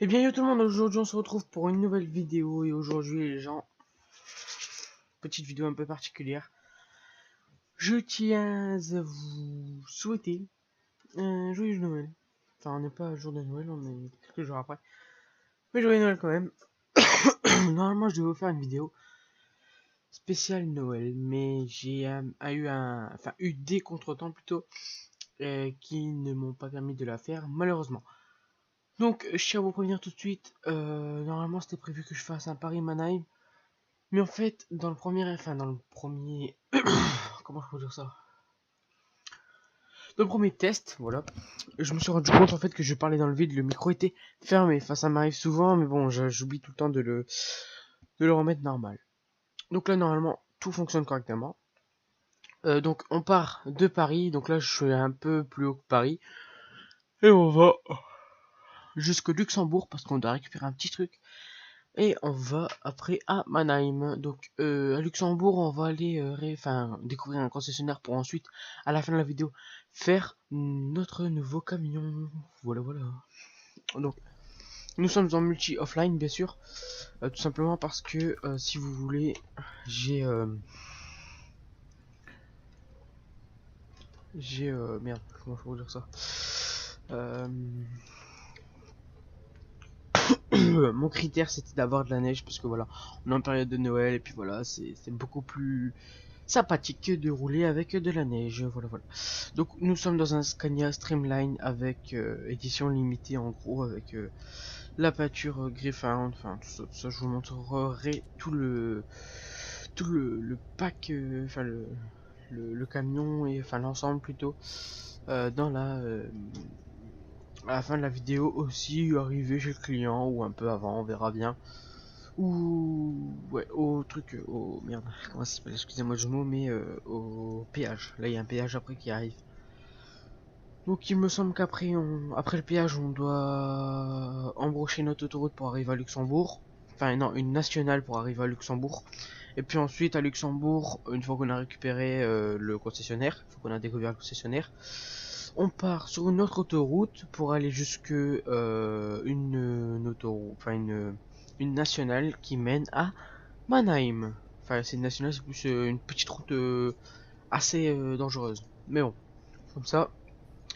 Eh bien yo tout le monde, aujourd'hui on se retrouve pour une nouvelle vidéo et aujourd'hui les gens, petite vidéo un peu particulière. Je tiens à vous souhaiter un joyeux Noël. Enfin on n'est pas à jour de Noël, on est quelques jours après. Mais joyeux Noël quand même. Normalement je devais vous faire une vidéo spéciale Noël, mais j'ai eu des contretemps plutôt qui ne m'ont pas permis de la faire malheureusement. Donc je tiens à vous prévenir tout de suite, normalement c'était prévu que je fasse un Paris-Mannheim. Mais en fait, dans le premier, comment je peux dire ça? Dans le premier test, voilà, je me suis rendu compte en fait que je parlais dans le vide, le micro était fermé. Enfin, ça m'arrive souvent, mais bon, j'oublie tout le temps de le remettre normal. Donc là, normalement, tout fonctionne correctement. Donc on part de Paris, donc là je suis un peu plus haut que Paris, et on va jusqu'au Luxembourg parce qu'on doit récupérer un petit truc. Et on va après à Mannheim. Donc à Luxembourg, on va aller découvrir un concessionnaire pour ensuite, à la fin de la vidéo, faire notre nouveau camion. Voilà, voilà. Donc nous sommes en multi offline, bien sûr, tout simplement parce que si vous voulez, j'ai merde, comment je peux vous dire ça? Euh, Mon critère c'était d'avoir de la neige parce que voilà, on est en période de Noël et puis voilà, c'est beaucoup plus sympathique que de rouler avec de la neige. Voilà, voilà. Donc nous sommes dans un Scania Streamline avec édition limitée en gros avec la peinture Griffon, enfin tout ça, je vous montrerai tout le pack, le camion et enfin l'ensemble plutôt dans à la fin de la vidéo aussi arrivé chez le client ou un peu avant, on verra bien. Ou ouais, au truc, au merde, comment ça s'appelle, excusez-moi le mot, mais au péage. Là il y a un péage après qui arrive. Donc il me semble qu'après après le péage on doit embrocher notre autoroute pour arriver à Luxembourg. Enfin non, une nationale pour arriver à Luxembourg. Et puis ensuite à Luxembourg, une fois qu'on a récupéré le concessionnaire, une fois qu'on a découvert le concessionnaire, on part sur une autre autoroute pour aller jusque une autoroute, une nationale qui mène à Mannheim. Enfin c'est une nationale, c'est plus une petite route assez dangereuse. Mais bon, comme ça,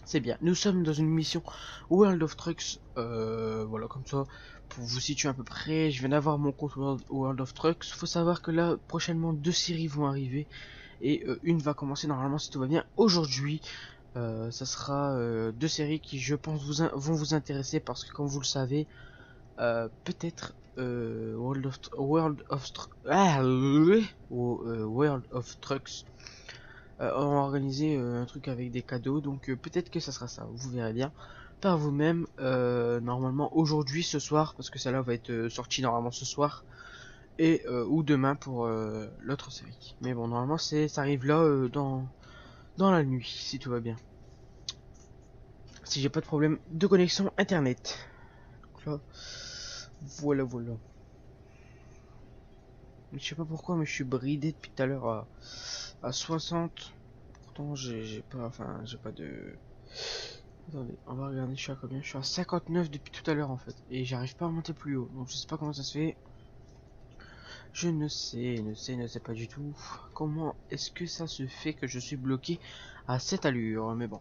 c'est bien. Nous sommes dans une mission World of Trucks. Voilà, comme ça, pour vous situer à peu près, je viens d'avoir mon compte World of Trucks. Faut savoir que là, prochainement, deux séries vont arriver. Et une va commencer normalement, si tout va bien, aujourd'hui. Ça sera deux séries qui, je pense, vont vous intéresser parce que, comme vous le savez, peut-être World of Trucks ont organisé un truc avec des cadeaux, donc peut-être que ça sera ça, vous verrez bien par vous-même, normalement aujourd'hui, ce soir, parce que celle-là va être sortie normalement ce soir, et ou demain pour l'autre série. Mais bon, normalement ça arrive là dans la nuit, si tout va bien. Si j'ai pas de problème de connexion internet. Donc là, voilà, voilà. Je sais pas pourquoi, mais je suis bridé depuis tout à l'heure à 60. Pourtant, j'ai pas de. Attendez, on va regarder, je suis à combien? Je suis à 59 depuis tout à l'heure en fait. Et j'arrive pas à monter plus haut. Donc je sais pas comment ça se fait. Je ne sais pas du tout. Comment est-ce que ça se fait que je suis bloqué à cette allure? Mais bon.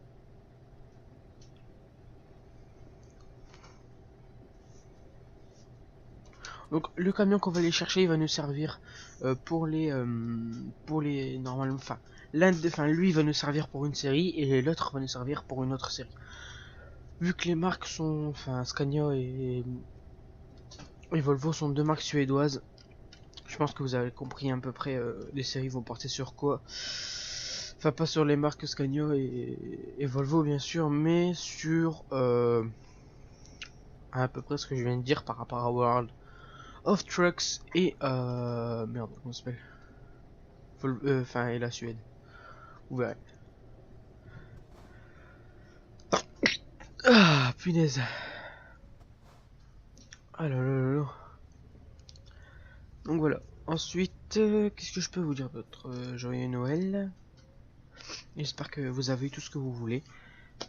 Donc le camion qu'on va aller chercher, il va nous servir pour les normalement, lui il va nous servir pour une série et l'autre va nous servir pour une autre série. Vu que les marques sont, enfin Scania et Volvo sont deux marques suédoises, je pense que vous avez compris à peu près les séries vont porter sur quoi. Enfin pas sur les marques Scania et Volvo bien sûr, mais sur à peu près ce que je viens de dire par rapport à World of Trucks et merde, comment ça s'appelle, et la Suède. Vous verrez. Ah punaise. Ah là là là là. Donc voilà. Ensuite, qu'est-ce que je peux vous dire d'autre? Joyeux Noël. J'espère que vous avez eu tout ce que vous voulez.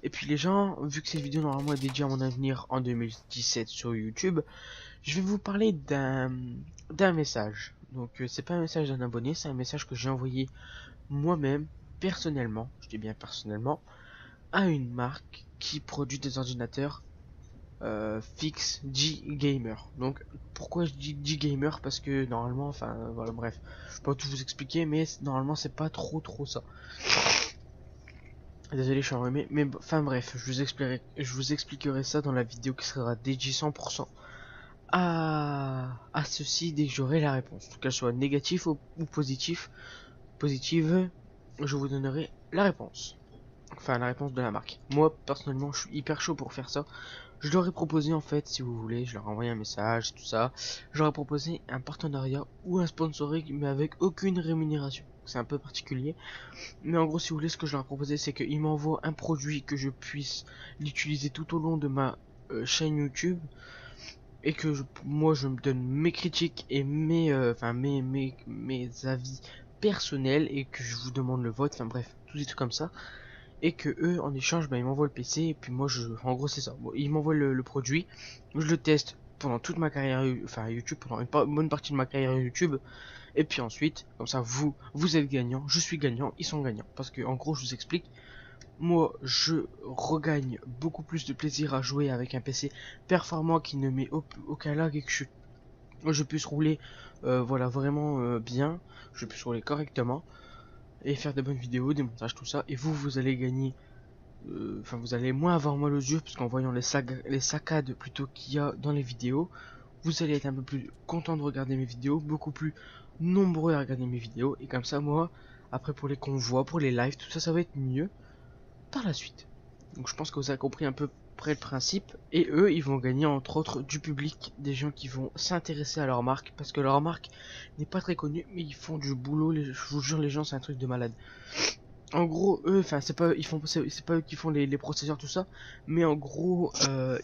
Et puis les gens, vu que cette vidéo normalement est dédiée à mon avenir en 2017 sur YouTube, je vais vous parler d'un message. Donc c'est pas un message d'un abonné, c'est un message que j'ai envoyé moi-même, personnellement, je dis bien personnellement, à une marque qui produit des ordinateurs fixe G-Gamer. Donc pourquoi je dis G-Gamer? Parce que normalement, enfin voilà, bref, je peux pas tout vous expliquer, mais normalement c'est pas trop ça. Désolé, je suis enrhumé, mais enfin bref, je vous expliquerai ça dans la vidéo qui sera dédiée 100% à ceci dès que j'aurai la réponse. Qu'elle soit négative ou positive, je vous donnerai la réponse. Enfin, la réponse de la marque. Moi, personnellement, je suis hyper chaud pour faire ça. Je leur ai proposé, en fait, si vous voulez, je leur ai envoyé un message, tout ça. Je leur ai proposé un partenariat ou un sponsoring, mais avec aucune rémunération. C'est un peu particulier. Mais en gros, si vous voulez, ce que je leur ai proposé, c'est qu'ils m'envoient un produit que je puisse l'utiliser tout au long de ma chaîne YouTube. Et que moi, je me donne mes critiques et mes avis personnels. Et que je vous demande le vote. Enfin bref, tous des trucs comme ça. Et que eux en échange ils m'envoient le PC et puis moi en gros c'est ça, bon, ils m'envoient le produit, je le teste pendant toute ma carrière, enfin YouTube, pendant une bonne partie de ma carrière YouTube, et puis ensuite comme ça vous êtes gagnant, je suis gagnant, ils sont gagnants, parce que en gros je vous explique, moi je regagne beaucoup plus de plaisir à jouer avec un PC performant qui ne met aucun lag et que je puisse rouler voilà vraiment bien, je puisse rouler correctement et faire de bonnes vidéos, des montages, tout ça, et vous allez gagner, enfin vous allez moins avoir mal aux yeux parce qu'en voyant les saccades plutôt qu'il y a dans les vidéos, vous allez être un peu plus content de regarder mes vidéos, beaucoup plus nombreux à regarder mes vidéos, et comme ça moi, après pour les convois, pour les lives, tout ça, ça va être mieux par la suite. Donc je pense que vous avez compris un peu près le principe, et eux ils vont gagner entre autres du public, des gens qui vont s'intéresser à leur marque, parce que leur marque n'est pas très connue, mais ils font du boulot, je vous jure les gens c'est un truc de malade. En gros, eux, enfin, c'est pas eux qui font les processeurs, tout ça, mais en gros,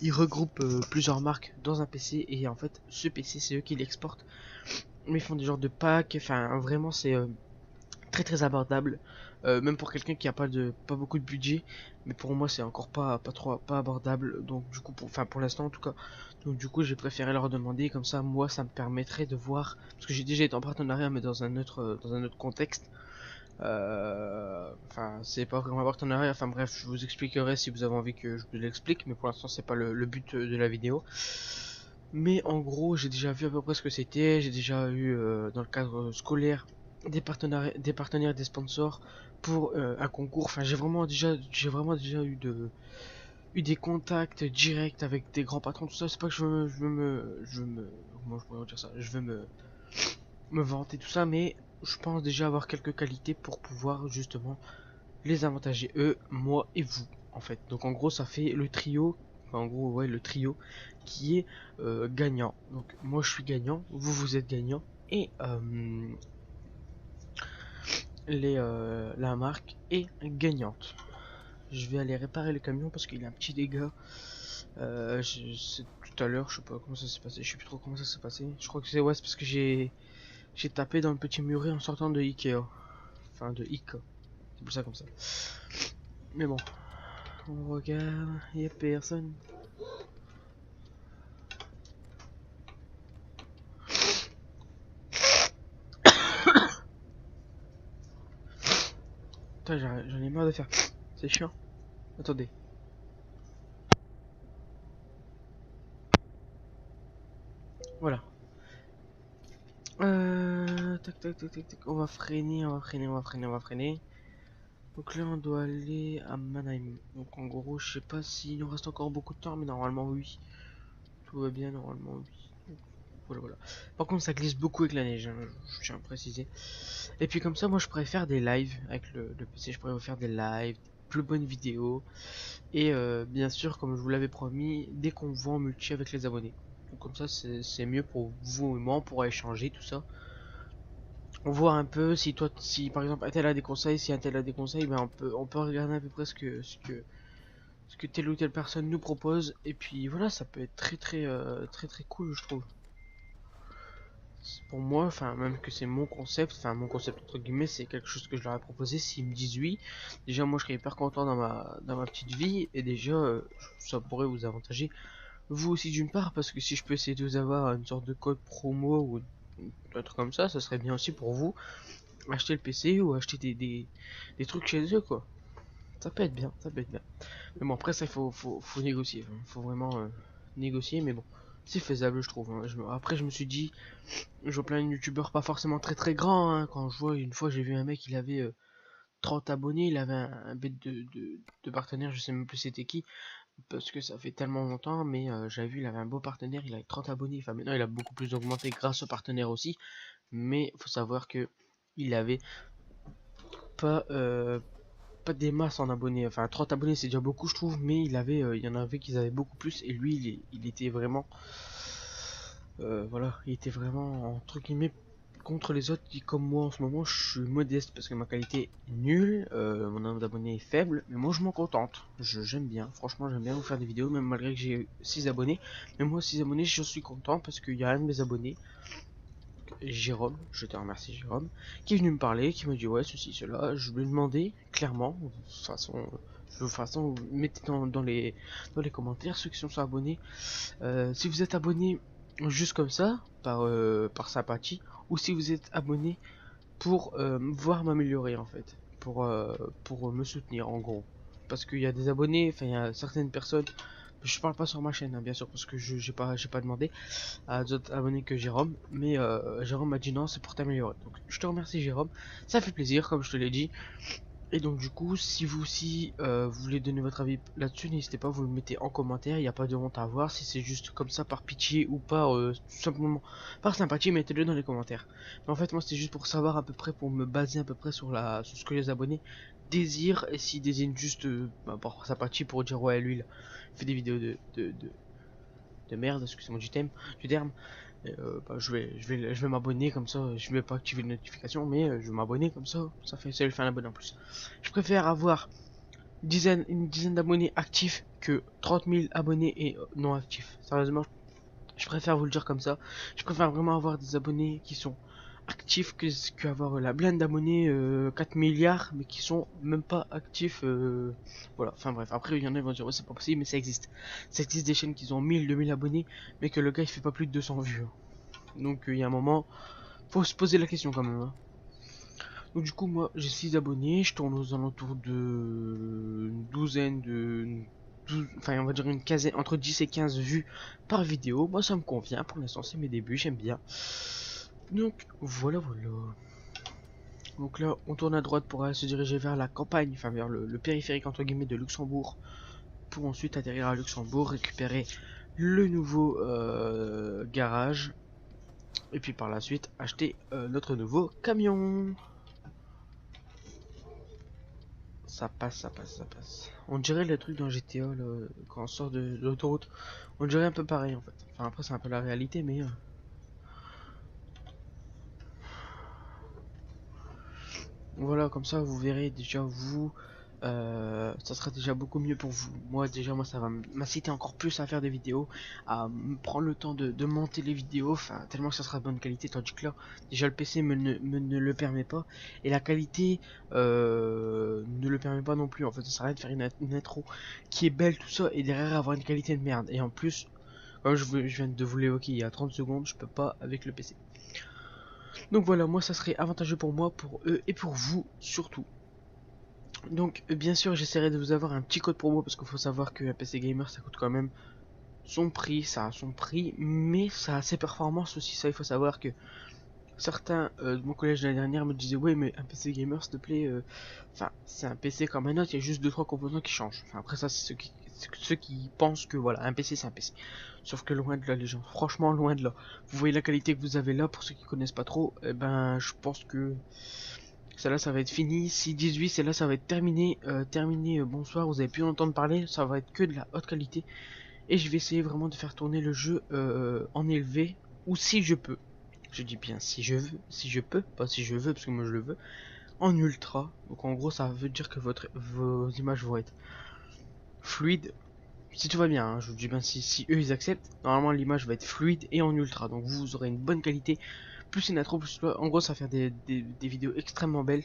ils regroupent plusieurs marques dans un PC, et en fait, ce PC, c'est eux qui l'exportent. Mais ils font des genres de packs, enfin, vraiment, c'est très abordable, même pour quelqu'un qui a pas beaucoup de budget, mais pour moi, c'est encore pas abordable, donc du coup, pour l'instant, en tout cas, donc du coup, j'ai préféré leur demander, comme ça, moi, ça me permettrait de voir, parce que j'ai déjà été en partenariat, mais dans un autre contexte. Enfin, c'est pas vraiment un partenariat. Enfin bref, je vous expliquerai si vous avez envie que je vous l'explique, mais pour l'instant c'est pas le but de la vidéo. Mais en gros, j'ai déjà vu à peu près ce que c'était. J'ai déjà eu dans le cadre scolaire des partenaires, des sponsors pour un concours. Enfin, j'ai vraiment déjà eu des contacts directs avec des grands patrons. Tout ça, c'est pas que comment je pourrais dire ça. Je veux me vanter tout ça, mais je pense déjà avoir quelques qualités pour pouvoir justement les avantager eux, moi et vous en fait. Donc en gros ça fait le trio, enfin, en gros ouais le trio qui est gagnant. Donc moi je suis gagnant, vous êtes gagnant et la marque est gagnante. Je vais aller réparer le camion parce qu'il a un petit dégât. C'est tout à l'heure, je sais pas comment ça s'est passé, je sais plus trop comment ça s'est passé. Je crois que c'est parce que j'ai tapé dans le petit muret en sortant de Ikea. Enfin de Ika. C'est pour ça comme ça. Mais bon, on regarde, y a personne. Putain, j'en ai marre de faire. C'est chiant. Attendez. Voilà. Tac. On va freiner. Donc là, on doit aller à Mannheim. Donc en gros, je sais pas s'il nous reste encore beaucoup de temps, mais normalement, oui. Tout va bien, normalement, oui. Donc, voilà. Par contre, ça glisse beaucoup avec la neige, hein, je tiens à préciser. Et puis comme ça, moi, je pourrais faire des lives avec le PC. Je pourrais vous faire des lives, de plus bonnes vidéos. Et bien sûr, comme je vous l'avais promis, des convois en multi avec les abonnés. Donc comme ça, c'est mieux pour vous et moi, on pourra échanger tout ça. On voit un peu si par exemple un tel a des conseils, si un tel a des conseils, ben on peut regarder à peu près ce que telle ou telle personne nous propose. Et puis voilà, ça peut être très cool, je trouve. pour moi, enfin même que c'est mon concept, enfin mon concept entre guillemets, c'est quelque chose que je leur ai proposé. S'ils me disent oui, déjà moi je serais hyper content dans ma petite vie, et déjà ça pourrait vous avantager vous aussi d'une part, parce que si je peux essayer de vous avoir une sorte de code promo ou un truc comme ça serait bien aussi pour vous acheter le PC ou acheter des trucs chez eux quoi. Ça peut être bien, ça peut être bien. Mais bon, après ça, faut négocier. Faut vraiment négocier, mais bon, c'est faisable, je trouve. Hein. Après, je me suis dit, je vois plein de youtubeurs pas forcément très très grands. Hein. Quand je vois, une fois, j'ai vu un mec, il avait 30 abonnés, il avait un bête de partenaire, je sais même plus c'était qui, parce que ça fait tellement longtemps, mais j'avais vu, il avait un beau partenaire, il avait 30 abonnés. Enfin, maintenant, il a beaucoup plus augmenté grâce au partenaire aussi, mais faut savoir que il avait pas. Pas des masses en abonnés, enfin 30 abonnés c'est déjà beaucoup je trouve, mais il y en avait qui avaient beaucoup plus, et lui il était vraiment, voilà, il était vraiment entre guillemets contre les autres qui comme moi en ce moment je suis modeste parce que ma qualité est nulle, mon nombre d'abonnés est faible, mais moi je m'en contente, j'aime bien, franchement j'aime bien vous faire des vidéos même malgré que j'ai 6 abonnés, mais moi 6 abonnés je suis content parce qu'il y a un de mes abonnés, Jérôme, je te remercie Jérôme, qui est venu me parler, qui m'a dit ouais ceci, cela, je lui ai demandé clairement, de toute façon, mettez dans les commentaires ceux qui sont abonnés, si vous êtes abonné juste comme ça, par sympathie, ou si vous êtes abonné pour voir m'améliorer en fait, pour me soutenir en gros. Parce qu'il y a des abonnés, enfin il y a certaines personnes, je parle pas sur ma chaîne hein, bien sûr, parce que j'ai pas demandé à d'autres abonnés que Jérôme, mais Jérôme m'a dit non, c'est pour t'améliorer. Donc je te remercie Jérôme, ça fait plaisir comme je te l'ai dit. Et donc du coup, si vous aussi vous voulez donner votre avis là-dessus, n'hésitez pas, vous le mettez en commentaire, il n'y a pas de honte à avoir, si c'est juste comme ça par pitié ou par tout simplement par sympathie, mettez-le dans les commentaires. Mais en fait moi c'était juste pour savoir à peu près, pour me baser à peu près sur ce que les abonnés désirent, et s'ils désirent juste par sympathie pour dire ouais lui il fait des vidéos de merde, excusez-moi du terme, je vais m'abonner comme ça, je vais pas activer les notifications, mais je vais m'abonner comme ça lui fait un abonné en plus. Je préfère avoir une dizaine d'abonnés actifs que 30 000 abonnés et non actifs. Sérieusement, je préfère vous le dire comme ça. Je préfère vraiment avoir des abonnés qui sont actifs que avoir la blinde d'abonnés 4 milliards mais qui sont même pas actifs, voilà, enfin bref, après il y en a qui vont dire ouais c'est pas possible, mais ça existe des chaînes qui ont 1000 2000 abonnés mais que le gars il fait pas plus de 200 vues. Donc il y a un moment faut se poser la question quand même hein. Donc du coup moi j'ai 6 abonnés, je tourne aux alentours de une douzaine enfin on va dire une quinzaine, entre 10 et 15 vues par vidéo. Moi ça me convient, pour l'instant c'est mes débuts, j'aime bien. Donc voilà. Donc là on tourne à droite pour aller se diriger vers la campagne, enfin vers le périphérique entre guillemets de Luxembourg, pour ensuite atterrir à Luxembourg, récupérer le nouveau garage, et puis par la suite acheter notre nouveau camion. Ça passe, ça passe, ça passe. On dirait le truc dans GTA là, quand on sort de l'autoroute. On dirait un peu pareil en fait. Enfin après c'est un peu la réalité, mais voilà, comme ça vous verrez déjà vous, ça sera déjà beaucoup mieux pour vous. Moi déjà moi ça va m'inciter encore plus à faire des vidéos, à me prendre le temps de monter les vidéos, enfin tellement que ça sera de bonne qualité, tandis que là déjà le PC ne le permet pas, et la qualité ne le permet pas non plus. En fait ça sert à rien de faire une intro qui est belle tout ça et derrière avoir une qualité de merde. Et en plus, comme je viens de vous l'évoquer il y a 30 secondes, je peux pas avec le PC. Donc voilà, moi ça serait avantageux pour moi, pour eux et pour vous surtout. Donc bien sûr j'essaierai de vous avoir un petit code promo, parce qu'il faut savoir qu'un PC gamer ça coûte quand même son prix, ça a son prix, mais ça a ses performances aussi. Ça il faut savoir que certains de mon collège l'année dernière me disaient ouais mais un PC gamer s'il te plaît, enfin c'est un PC comme un autre, il y a juste 2-3 composants qui changent. Enfin après ça c'est ceux qui pensent que voilà un PC c'est un PC. Sauf que loin de là les gens, franchement loin de là. Vous voyez la qualité que vous avez là, pour ceux qui connaissent pas trop, et ben je pense que celle-là ça va être fini. Si 18 celle-là ça va être terminé, bonsoir, vous avez pu en entendre parler, ça va être que de la haute qualité. Et je vais essayer vraiment de faire tourner le jeu en élevé, ou si je peux, je dis bien si je veux, si je peux, pas si je veux parce que moi je le veux, en ultra. Donc en gros ça veut dire que vos images vont être fluides, Si tout va bien, hein, je vous dis bien, si eux ils acceptent, normalement l'image va être fluide et en ultra, donc vous aurez une bonne qualité, plus une intro, plus en gros ça va faire des vidéos extrêmement belles.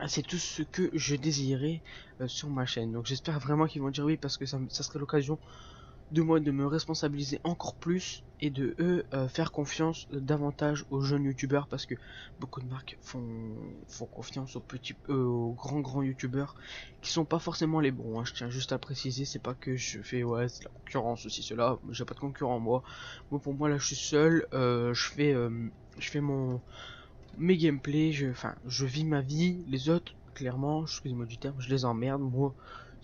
C'est tout ce que je désirais sur ma chaîne, donc j'espère vraiment qu'ils vont dire oui, parce que ça serait l'occasion de moi de me responsabiliser encore plus et de eux faire confiance davantage aux jeunes youtubeurs, parce que beaucoup de marques font confiance aux petits aux grands youtubeurs qui sont pas forcément les bons, hein. Je tiens juste à préciser, c'est pas que je fais ouais c'est la concurrence aussi cela, j'ai pas de concurrent moi pour moi là je suis seul, je fais mes gameplays, je vis ma vie, les autres clairement, excusez-moi du terme, je les emmerde. Moi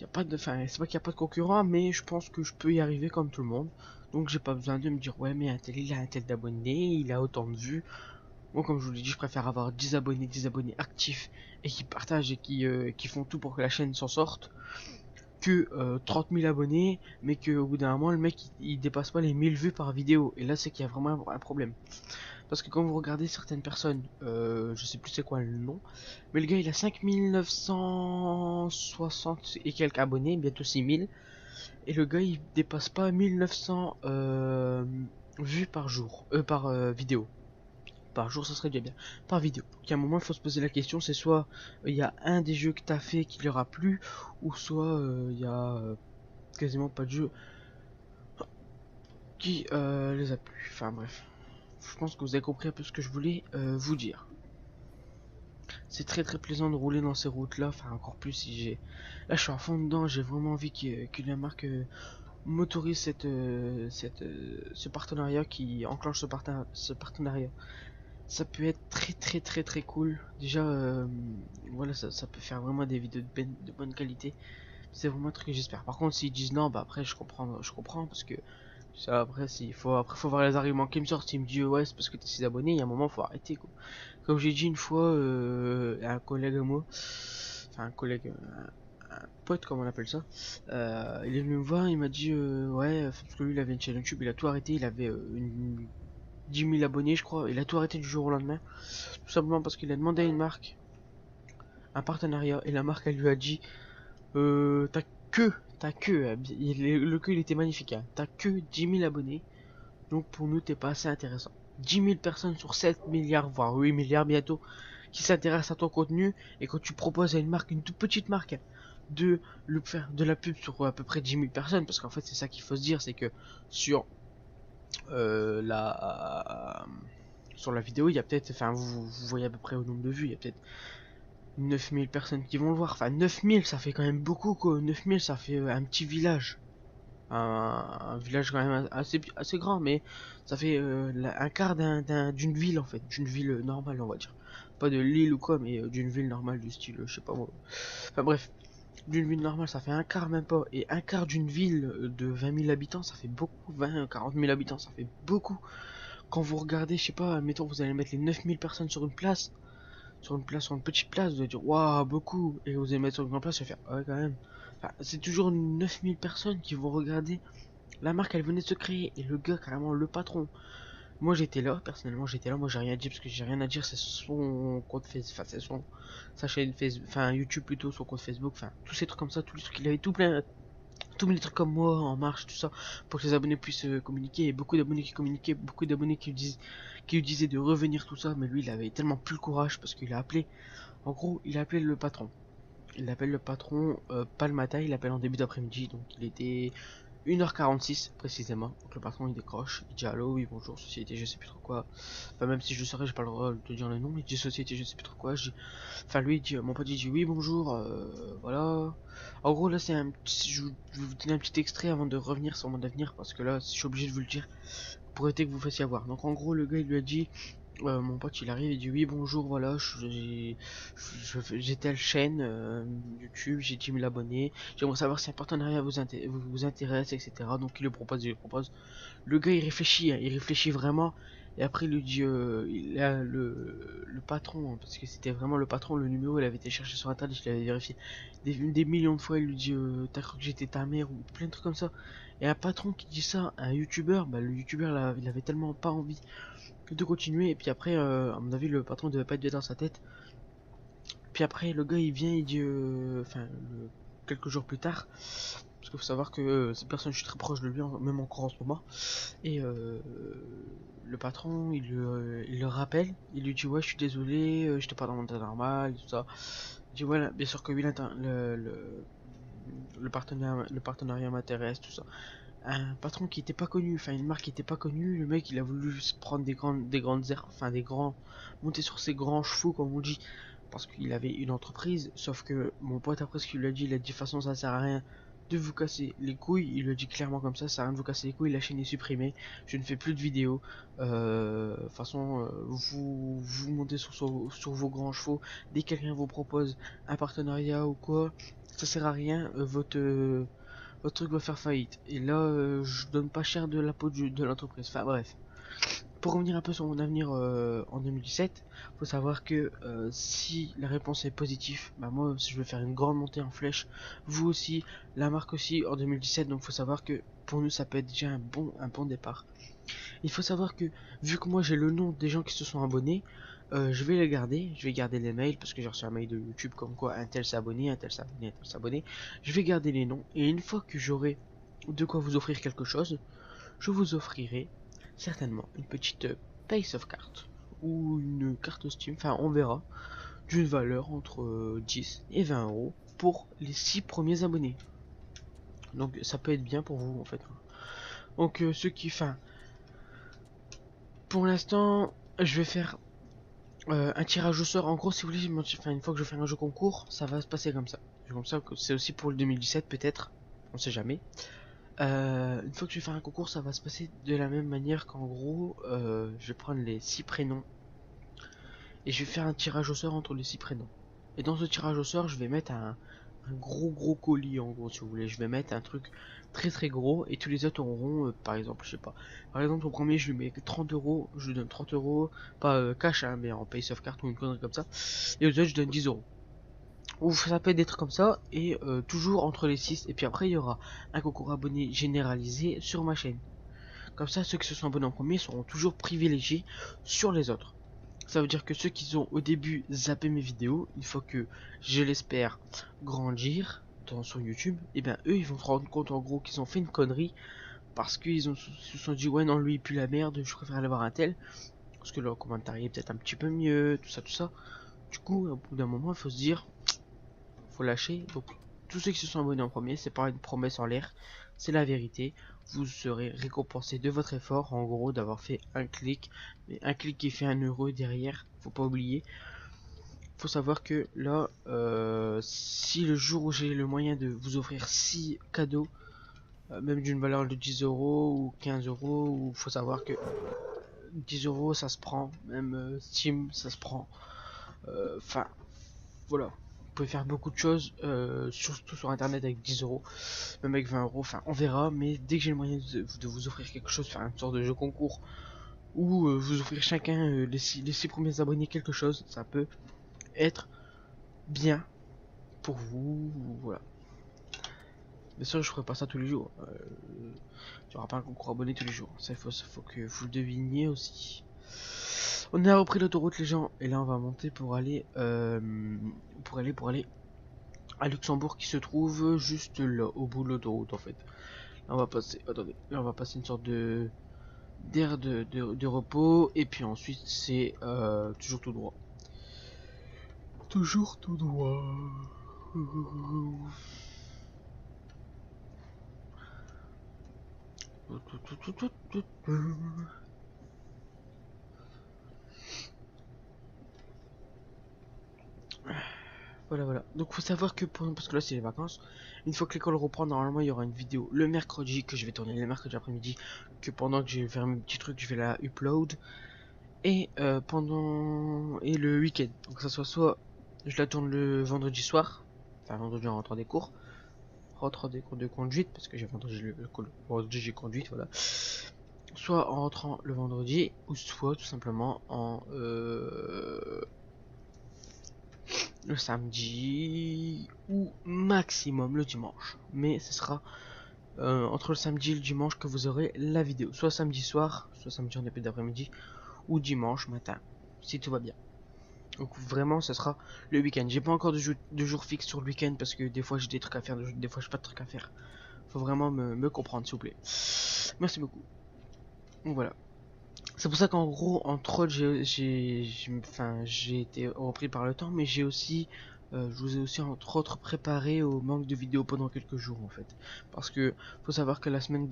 y a pas de, enfin c'est pas qu'il y a pas de concurrent, mais je pense que je peux y arriver comme tout le monde, donc j'ai pas besoin de me dire ouais mais un tel il a un tel d'abonnés, il a autant de vues. Moi comme je vous l'ai dit, je préfère avoir 10 abonnés actifs et qui partagent et qui font tout pour que la chaîne s'en sorte, que 30 000 abonnés mais que au bout d'un moment le mec il dépasse pas les 1000 vues par vidéo, et là c'est qu'il y a vraiment un problème. Parce que quand vous regardez certaines personnes, je sais plus c'est quoi le nom, mais le gars il a 5960 et quelques abonnés, bientôt 6000, et le gars il dépasse pas 1900 vues par jour, par vidéo. Par jour ça serait déjà bien, par vidéo. Donc à un moment il faut se poser la question, c'est soit il y a un des jeux que t'as fait qui leur a plu, ou soit il y a quasiment pas de jeu qui les a plu. Enfin bref, je pense que vous avez compris un peu ce que je voulais vous dire. C'est très plaisant de rouler dans ces routes là, enfin encore plus si j'ai... Là je suis à fond dedans, j'ai vraiment envie que la marque m'autorise ce partenariat, qui enclenche ce partenariat. Ça peut être très cool. Déjà voilà, ça peut faire vraiment des vidéos de bonne qualité. C'est vraiment un truc que j'espère. Par contre s'ils disent non, bah après je comprends parce que ça après faut voir les arguments qui me sortent. S'il me dit ouais c'est parce que t'es 6 abonnés, il y a un moment faut arrêter quoi. Comme j'ai dit une fois à un collègue à moi, enfin un collègue, un pote comme on appelle ça, il est venu me voir, il m'a dit ouais, parce que lui il avait une chaîne YouTube, il a tout arrêté, il avait 10 000 abonnés je crois, il a tout arrêté du jour au lendemain, tout simplement parce qu'il a demandé à une marque un partenariat, et la marque elle lui a dit t'as que, le que il était magnifique, hein, t'as que 10 000 abonnés, donc pour nous t'es pas assez intéressant. 10 000 personnes sur 7 milliards, voire 8 milliards bientôt, qui s'intéressent à ton contenu, et quand tu proposes à une marque, une toute petite marque, de faire de la pub sur à peu près 10 000 personnes, parce qu'en fait c'est ça qu'il faut se dire, c'est que sur sur la vidéo, il y a peut-être, enfin vous voyez à peu près au nombre de vues, il y a peut-être 9000 personnes qui vont le voir, enfin 9000 ça fait quand même beaucoup quoi, 9000 ça fait un petit village. Un village quand même assez grand, mais ça fait un quart d'une ville en fait, d'une ville normale on va dire. Pas de l'île ou quoi, mais d'une ville normale du style, je sais pas moi. Enfin bref, d'une ville normale ça fait un quart même pas, et un quart d'une ville de 20 000 habitants ça fait beaucoup, 40 000 habitants ça fait beaucoup. Quand vous regardez, je sais pas, admettons vous allez mettre les 9000 personnes sur une place, sur une petite place, vous allez dire waouh beaucoup, et vous allez mettre sur une grande place, ça fait ouais quand même. Enfin, c'est toujours 9000 personnes qui vont regarder. La marque elle venait de se créer, et le gars carrément le patron. Moi j'étais là, personnellement j'étais là, moi j'ai rien dit parce que j'ai rien à dire, c'est son compte Facebook, enfin c'est sa chaîne Facebook, enfin YouTube plutôt, son compte Facebook, enfin tous ces trucs comme ça, tous les trucs, il avait tout plein, tous les trucs comme moi en marche, tout ça, pour que les abonnés puissent communiquer, et beaucoup d'abonnés qui communiquaient, beaucoup d'abonnés qui lui disaient de revenir, tout ça, mais lui il avait tellement plus le courage parce qu'il a appelé, en gros il a appelé le patron. Il appelle le patron pas le matin, il appelle en début d'après-midi, donc il était 1h46 précisément. Donc le patron il décroche, il dit allô, oui bonjour société je sais plus trop quoi. Enfin même si je le saurais, j'ai pas le droit de te dire le nom, mais il dit société je sais plus trop quoi. Enfin lui il dit, mon pote il dit oui bonjour, voilà. En gros là c'est je vais vous donner un petit extrait avant de revenir sur mon avenir, parce que là je suis obligé de vous le dire pour éviter que vous fassiez avoir. Donc en gros le gars il lui a dit, mon pote il arrive, il dit oui bonjour, voilà, j'ai telle chaîne YouTube, j'ai 10 000 abonnés, j'aimerais savoir si un partenariat vous intéresse, etc. Donc il le propose. Le gars il réfléchit, hein, il réfléchit vraiment, et après il lui dit, le patron, hein, parce que c'était vraiment le patron, le numéro il avait été cherché sur internet, je l'avais vérifié des millions de fois, il lui dit t'as cru que j'étais ta mère, ou plein de trucs comme ça. Et un patron qui dit ça à un youtubeur, bah le youtubeur là, il avait tellement pas envie de continuer, et puis après à mon avis le patron devait pas être bien dans sa tête. Puis après le gars il vient, il dit quelques jours plus tard, parce qu'il faut savoir que cette personne, je suis très proche de lui, même encore en ce moment. Et le patron, il le rappelle, il lui dit ouais, je suis désolé, j'étais pas dans mon état normal, tout ça. Il dit voilà, bien sûr que oui, le partenariat m'intéresse, tout ça. Un patron qui était pas connu, enfin une marque qui était pas connue, le mec il a voulu se prendre des grandes airs, enfin des grands, monter sur ses grands chevaux comme on dit, parce qu'il avait une entreprise, sauf que mon pote après ce qu'il lui a dit, il a dit de toute façon ça sert à rien de vous casser les couilles, il le dit clairement comme ça sert à rien de vous casser les couilles, la chaîne est supprimée, je ne fais plus de vidéos, de toute façon vous montez sur vos grands chevaux, dès que quelqu'un vous propose un partenariat ou quoi, ça sert à rien, votre truc va faire faillite. Et là, je donne pas cher de la peau de l'entreprise. Enfin bref. Pour revenir un peu sur mon avenir en 2017, faut savoir que si la réponse est positive, bah moi je vais faire une grande montée en flèche. Vous aussi, la marque aussi en 2017. Donc faut savoir que pour nous ça peut être déjà un bon départ. Il faut savoir que vu que moi j'ai le nom des gens qui se sont abonnés, je vais les garder, je vais garder les mails parce que j'ai reçu un mail de YouTube comme quoi un tel s'est abonné, un tel s'est abonné, un tel s'est abonné. Je vais garder les noms et une fois que j'aurai de quoi vous offrir quelque chose, je vous offrirai certainement une petite paye sauvegarde ou une carte Steam, enfin on verra, d'une valeur entre 10 et 20 euros pour les 6 premiers abonnés. Donc ça peut être bien pour vous en fait. Donc ceux qui, enfin, pour l'instant, je vais faire un tirage au sort. En gros, si vous voulez, enfin, une fois que je fais un jeu concours, ça va se passer comme ça. Comme ça, c'est aussi pour le 2017 peut-être, on sait jamais. Une fois que je vais faire un concours, ça va se passer de la même manière qu'en gros, je vais prendre les 6 prénoms et je vais faire un tirage au sort entre les 6 prénoms. Et dans ce tirage au sort, je vais mettre un gros colis en gros, si vous voulez. Je vais mettre un truc très gros et tous les autres auront, par exemple, je sais pas. Par exemple, au premier, je lui mets 30 euros, je lui donne 30 euros, pas cash, hein, mais en pay sauvegarde ou une connerie comme ça. Et aux autres, je donne 10 euros. Ou ça peut être des trucs comme ça, et toujours entre les 6. Et puis après, il y aura un concours abonné généralisé sur ma chaîne. Comme ça, ceux qui se sont abonnés en premier seront toujours privilégiés sur les autres. Ça veut dire que ceux qui ont au début zappé mes vidéos, une fois que je l'espère grandir sur YouTube, et bien eux ils vont se rendre compte en gros qu'ils ont fait une connerie parce qu'ils se sont dit ouais non lui il pue la merde, je préfère aller voir un tel parce que leur commentaire est peut-être un petit peu mieux, tout ça tout ça. Du coup au bout d'un moment il faut se dire faut lâcher. Donc tous ceux qui se sont abonnés en premier, c'est pas une promesse en l'air, c'est la vérité. Vous serez récompensé de votre effort, en gros d'avoir fait un clic, mais un clic qui fait 1 € derrière, faut pas oublier. Faut savoir que là, si le jour où j'ai le moyen de vous offrir 6 cadeaux, même d'une valeur de 10 euros ou 15 euros, ou faut savoir que 10 euros ça se prend, même Steam ça se prend. Enfin, voilà. Vous pouvez faire beaucoup de choses, surtout sur internet avec 10 euros, même avec 20 euros. Enfin, on verra. Mais dès que j'ai le moyen de vous offrir quelque chose, faire une sorte de jeu concours, ou vous offrir chacun les 6 premiers abonnés quelque chose, ça peut être bien pour vous. Voilà. Bien sûr, je ferai pas ça tous les jours. Tu auras pas un concours abonné tous les jours. Ça, faut que vous le deviniez aussi. On a repris l'autoroute, les gens, et là on va monter pour aller à Luxembourg, qui se trouve juste là, au bout de l'autoroute en fait. Là on va passer, attendez, là on va passer une sorte de d'air de repos, et puis ensuite c'est toujours tout droit. Toujours tout droit. Voilà. Donc faut savoir que parce que là c'est les vacances, une fois que l'école reprend, normalement il y aura une vidéo le mercredi que je vais tourner le mercredi après-midi, que pendant que je vais faire mes petits trucs, je vais la upload, et le week-end. Donc ça soit je la tourne le vendredi soir, enfin vendredi en rentrant des cours, des cours de conduite parce que j'ai vendredi j'ai conduite, voilà. Soit en rentrant le vendredi, ou soit tout simplement le samedi, ou maximum le dimanche. Mais ce sera entre le samedi et le dimanche que vous aurez la vidéo. Soit samedi soir, soit samedi en début d'après-midi, ou dimanche matin, si tout va bien. Donc vraiment, ce sera le week-end. J'ai pas encore de jour fixe sur le week-end parce que des fois j'ai des trucs à faire, des fois j'ai pas de trucs à faire. Faut vraiment me comprendre, s'il vous plaît. Merci beaucoup. Donc voilà. C'est pour ça qu'en gros, entre autres, j'ai été repris par le temps, mais j'ai aussi, je vous ai aussi entre autres préparé au manque de vidéos pendant quelques jours en fait. Parce que faut savoir que la semaine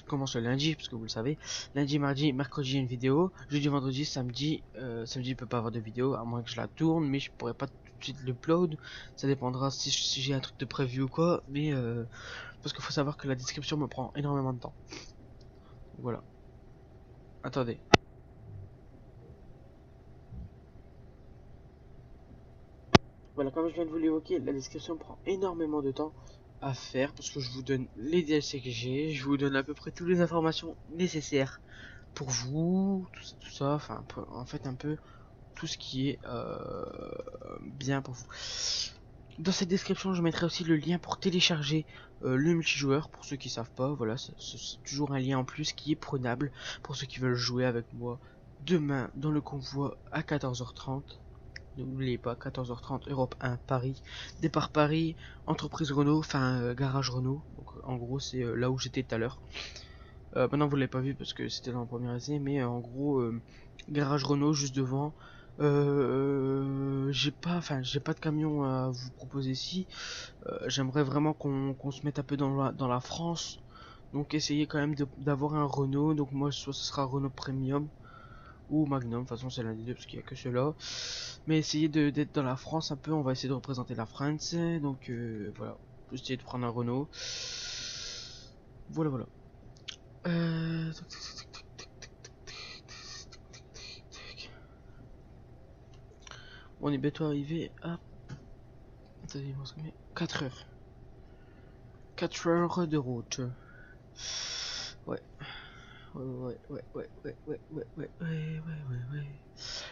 commence le lundi, parce que vous le savez, lundi, mardi, mercredi il y a une vidéo, jeudi, vendredi, samedi, samedi il peut pas avoir de vidéo à moins que je la tourne, mais je pourrais pas tout de suite l'upload. Ça dépendra si j'ai un truc de prévu ou quoi, mais parce qu'il faut savoir que la description me prend énormément de temps. Voilà. Attendez. Voilà, comme je viens de vous l'évoquer, la description prend énormément de temps à faire parce que je vous donne les DLC que j'ai, je vous donne à peu près toutes les informations nécessaires pour vous, tout ça, enfin, en fait, un peu tout ce qui est bien pour vous. Dans cette description, je mettrai aussi le lien pour télécharger le multijoueur pour ceux qui savent pas. Voilà, c'est toujours un lien en plus qui est prenable pour ceux qui veulent jouer avec moi demain dans le convoi à 14h30. N'oubliez pas, 14h30, Europe 1, Paris. Départ Paris, entreprise Renault, enfin garage Renault. Donc en gros, c'est là où j'étais tout à l'heure. Maintenant, vous l'avez pas vu parce que c'était dans le premier essai, mais en gros, garage Renault juste devant. J'ai pas de camion à vous proposer ici. J'aimerais vraiment qu'on se mette un peu dans la France. Donc essayez quand même d'avoir un Renault. Donc moi, soit ce sera Renault Premium ou Magnum, de toute façon c'est l'un des deux parce qu'il n'y a que ceux-là. Mais essayez d'être dans la France un peu, on va essayer de représenter la France. Donc voilà, essayer de prendre un Renault. Voilà, voilà. On est bientôt arrivé à 4 heures. 4 heures de route. Ouais. Ouais.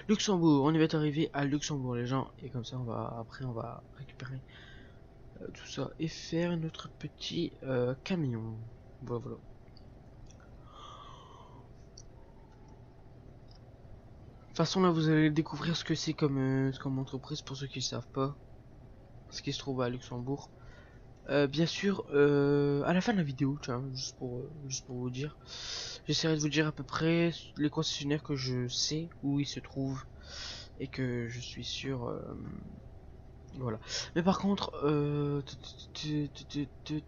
Luxembourg, on est bientôt arrivé à Luxembourg les gens. Et comme ça après on va récupérer tout ça et faire notre petit camion. Voilà, voilà. De toute façon là vous allez découvrir ce que c'est comme entreprise pour ceux qui ne savent pas. Ce qui se trouve à Luxembourg. Bien sûr, à la fin de la vidéo, tiens, juste pour vous dire, j'essaierai de vous dire à peu près les concessionnaires que je sais où ils se trouvent et que je suis sûr. Voilà. Mais par contre,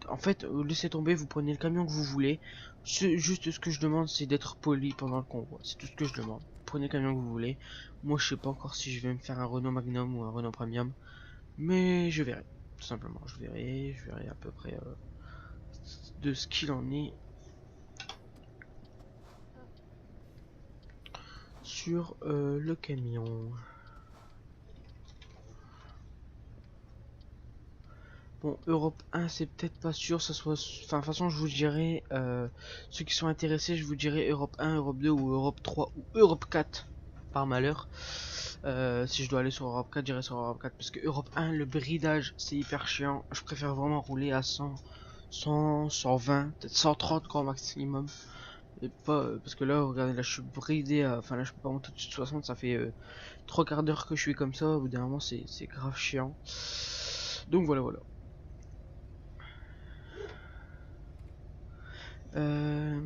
en fait, laissez tomber, vous prenez le camion que vous voulez. Juste ce que je demande, c'est d'être poli pendant le convoi. C'est tout ce que je demande. Prenez le camion que vous voulez. Moi, je sais pas encore si je vais me faire un Renault Magnum ou un Renault Premium. Mais je verrai. Tout simplement, je verrai à peu près de ce qu'il en est sur le camion. Bon, Europe 1, c'est peut-être pas sûr, ça soit. Enfin, de toute façon, je vous dirai. Ceux qui sont intéressés, je vous dirai Europe 1, Europe 2 ou Europe 3 ou Europe 4, par malheur. Si je dois aller sur Europe 4, j'irai sur Europe 4 parce que Europe 1, le bridage, c'est hyper chiant. Je préfère vraiment rouler à 100, 120, peut-être 130 grand maximum. Et pas parce que là, regardez, là je suis bridé, enfin là je peux pas monter au-dessus de 60, ça fait 3 quarts d'heure que je suis comme ça, au bout d'un moment c'est grave chiant. Donc voilà, voilà. Euh,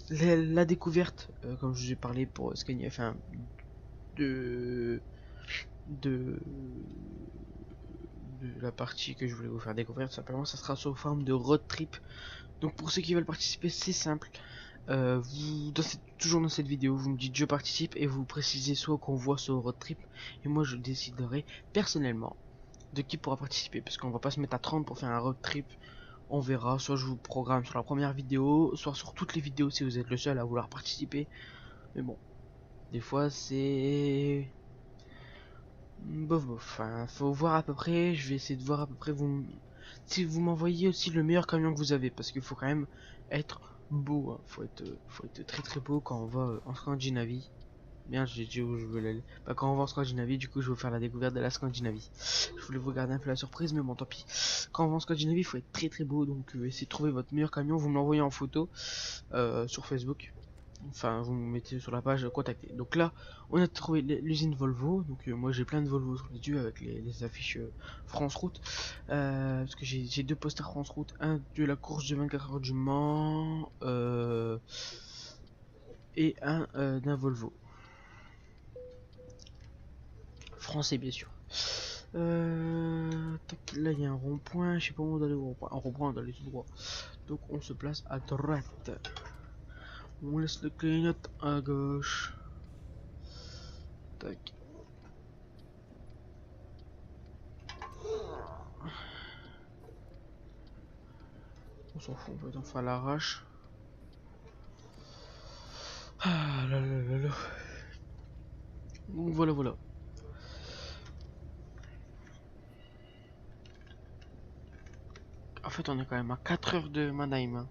la découverte, comme je vous ai parlé pour Scania, enfin de, de de la partie que je voulais vous faire découvrir, tout simplement, ça sera sous forme de road trip. Donc pour ceux qui veulent participer, c'est simple. Toujours dans cette vidéo, vous me dites je participe et vous précisez soit qu'on voit sur road trip et moi je déciderai personnellement de qui pourra participer parce qu'on va pas se mettre à 30 pour faire un road trip. On verra, soit je vous programme sur la première vidéo, soit sur toutes les vidéos si vous êtes le seul à vouloir participer. Mais bon, des fois c'est bof bof. Enfin, faut voir à peu près. Je vais essayer de voir à peu près si vous m'envoyez aussi le meilleur camion que vous avez parce qu'il faut quand même être beau. Hein. Faut être très très beau quand on va en Scandinavie. Bien, j'ai dit où je veux aller. Bah, quand on va en Scandinavie, du coup, je vais vous faire la découverte de la Scandinavie. Je voulais vous garder un peu la surprise, mais bon, tant pis. Quand on va en Scandinavie, il faut être très très beau, donc essayez de trouver votre meilleur camion. Vous me l'envoyez en photo sur Facebook. Enfin, vous me mettez sur la page contacter. Donc là, on a trouvé l'usine Volvo. Donc moi j'ai plein de Volvo sur les yeux avec les affiches France Route. Parce que j'ai deux posters France Route, un de la course de 24 heures du Mans et un d'un Volvo. Français bien sûr. Là il y a un rond-point, je sais pas où on doit aller au rond-point. Un rond-point on doit aller tout droit. Donc on se place à droite. On laisse le clignote à gauche. Tac. On s'en fout, on peut en faire à l'arrache. Ah là là là là. Donc voilà voilà. En fait on est quand même à 4 heures de Mannheim. Hein.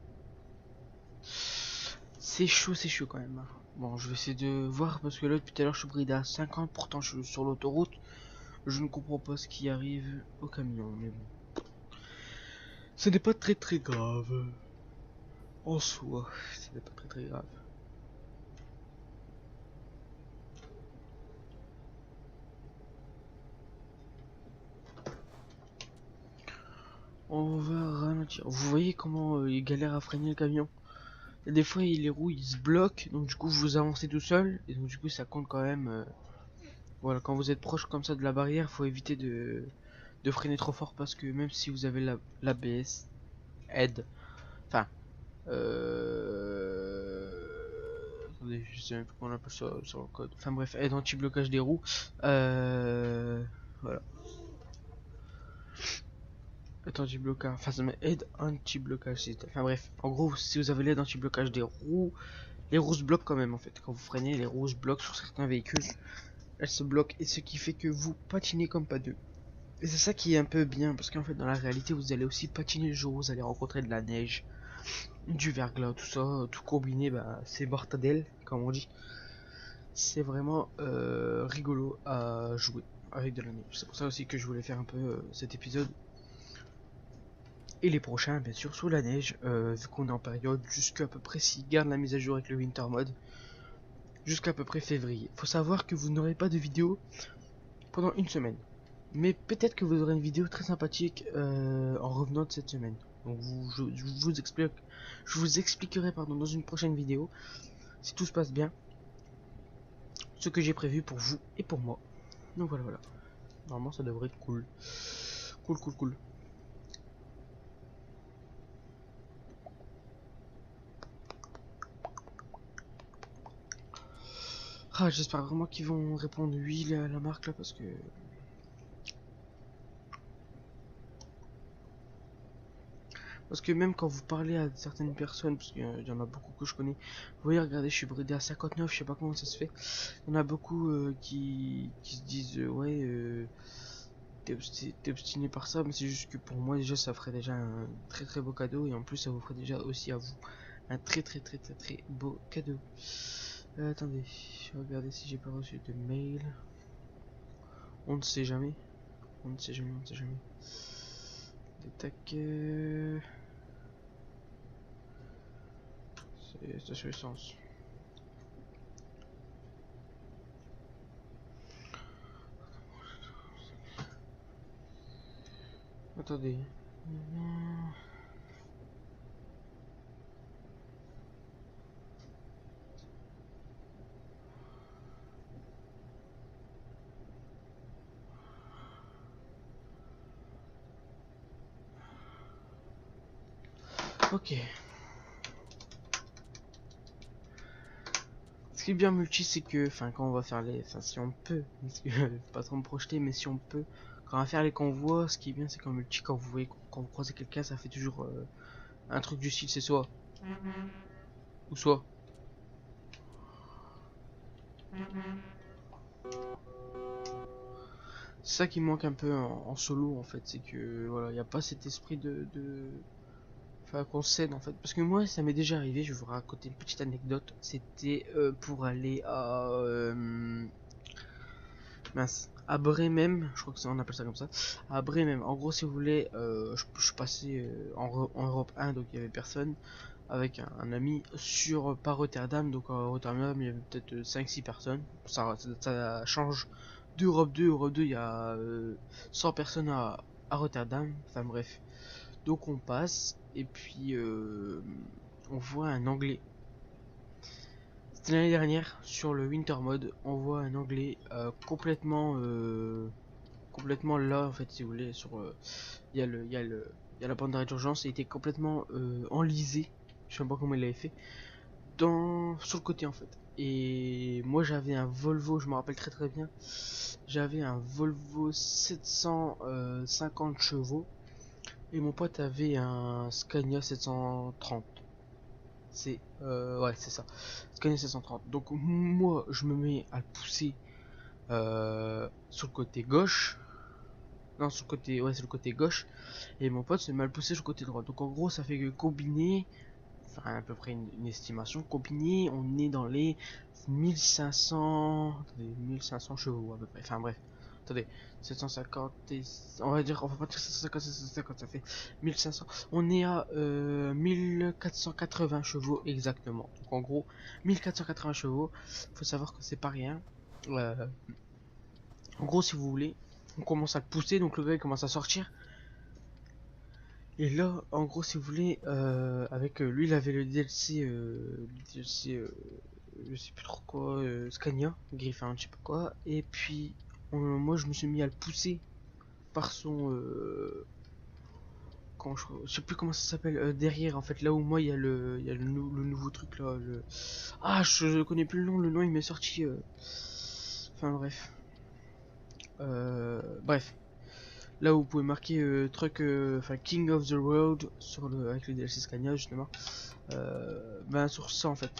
C'est chaud quand même. Hein. Bon je vais essayer de voir parce que là depuis tout à l'heure je suis bridé à 50, pourtant je suis sur l'autoroute. Je ne comprends pas ce qui arrive au camion, mais bon. Ce n'est pas très grave. En soi, ce n'est pas très grave. On va ralentir. Vous voyez comment il galère à freiner le camion. Et des fois les roues ils se bloquent, donc du coup vous avancez tout seul, et donc du coup ça compte quand même. Voilà, quand vous êtes proche comme ça de la barrière, faut éviter de freiner trop fort parce que même si vous avez l'ABS aide, enfin, attendez, je sais même plus comment on appelle ça sur le code. Enfin bref, aide anti-blocage des roues. Voilà. Aide anti-blocage, enfin ça met aide anti-blocage. Enfin bref, en gros, si vous avez l'aide anti-blocage des roues, les roues se bloquent quand même en fait. Quand vous freinez, les roues se bloquent sur certains véhicules. Elles se bloquent et ce qui fait que vous patinez comme pas deux. Et c'est ça qui est un peu bien parce qu'en fait dans la réalité vous allez aussi patiner le jour où vous allez rencontrer de la neige, du verglas, tout ça, tout combiné, bah c'est mortadelle comme on dit. C'est vraiment rigolo à jouer avec de la neige. C'est pour ça aussi que je voulais faire un peu cet épisode. Et les prochains bien sûr sous la neige, vu qu'on est en période jusqu'à peu près s'ils gardent la mise à jour avec le winter mode, jusqu'à peu près février. Faut savoir que vous n'aurez pas de vidéo pendant une semaine. Mais peut-être que vous aurez une vidéo très sympathique en revenant de cette semaine. Donc je vous expliquerai pardon, dans une prochaine vidéo, si tout se passe bien, ce que j'ai prévu pour vous et pour moi. Donc voilà voilà. Normalement ça devrait être cool. Cool. Ah, j'espère vraiment qu'ils vont répondre oui la marque là parce que même quand vous parlez à certaines personnes, parce qu'il y en a beaucoup que je connais, vous voyez, regardez, je suis bridé à 59, je sais pas comment ça se fait. Il y en a beaucoup qui se disent, ouais, t'es obstiné par ça, mais c'est juste que pour moi, déjà, ça ferait déjà un très beau cadeau, et en plus, ça vous ferait déjà aussi à vous un très beau cadeau. Attendez, je vais regarder si j'ai pas reçu de mail. On ne sait jamais. On ne sait jamais. Tac. C'est station essence. Attendez. Ok. Ce qui est bien multi, c'est que, enfin, quand on va faire les, enfin, si on peut, parce que pas trop me projeter, mais si on peut, quand on va faire les convois, ce qui est bien, c'est qu'en multi, quand vous voyez, quand vous croisez quelqu'un, ça fait toujours un truc du style, c'est soit ou soit. C'est ça qui me manque un peu en solo, en fait, c'est que voilà, il n'y a pas cet esprit enfin, qu'on cède en fait. Parce que moi, ça m'est déjà arrivé, je vais vous raconter une petite anecdote. C'était pour aller à. Mince. À Bremen, je crois que ça, on appelle ça comme ça. À Bremen. En gros, si vous voulez, je passais en Europe 1, donc il y avait personne. avec un ami sur par Rotterdam. Donc à Rotterdam il y avait peut-être 5-6 personnes, ça change d'Europe 2. Europe 2 il y a 100 personnes à Rotterdam, enfin bref. Donc on passe et puis on voit un anglais. C'était l'année dernière sur le Winter Mode, on voit un anglais complètement là en fait, si vous voulez. Sur il y a la bande d'arrêt d'urgence, il était complètement enlisé, je sais pas comment il l'avait fait, sur le côté en fait. Et moi j'avais un Volvo, je me rappelle très très bien, j'avais un Volvo 750 chevaux et mon pote avait un Scania 730. Ouais, c'est ça, Scania 730. Donc moi je me mets à le pousser sur le côté gauche. Non, sur le côté, ouais, c'est le côté gauche. Et mon pote se met à le pousser sur le côté droit. Donc en gros, ça fait que combiné, enfin à peu près une estimation, combiné, on est dans les 1500, attendez, 1500 chevaux à peu près. Enfin bref, attendez, 750, on va dire, on va pas dire 750, 750, ça fait 1500. On est à 1480 chevaux exactement. Donc en gros, 1480 chevaux. Faut savoir que c'est pas rien. En gros, si vous voulez, on commence à le pousser, donc le gars il commence à sortir. Et là, en gros, si vous voulez, avec lui, il avait le DLC, je sais plus trop quoi, Scania, Griffin, je sais pas quoi. Et puis, moi, je me suis mis à le pousser par son, je sais plus comment ça s'appelle, derrière, en fait, là où moi, il y a le nouveau truc là. Ah, je connais plus le nom, il m'est sorti. Enfin, bref. Bref. Là où vous pouvez marquer truc, enfin King of the Road sur avec le DLC Scania justement. Ben sur ça en fait.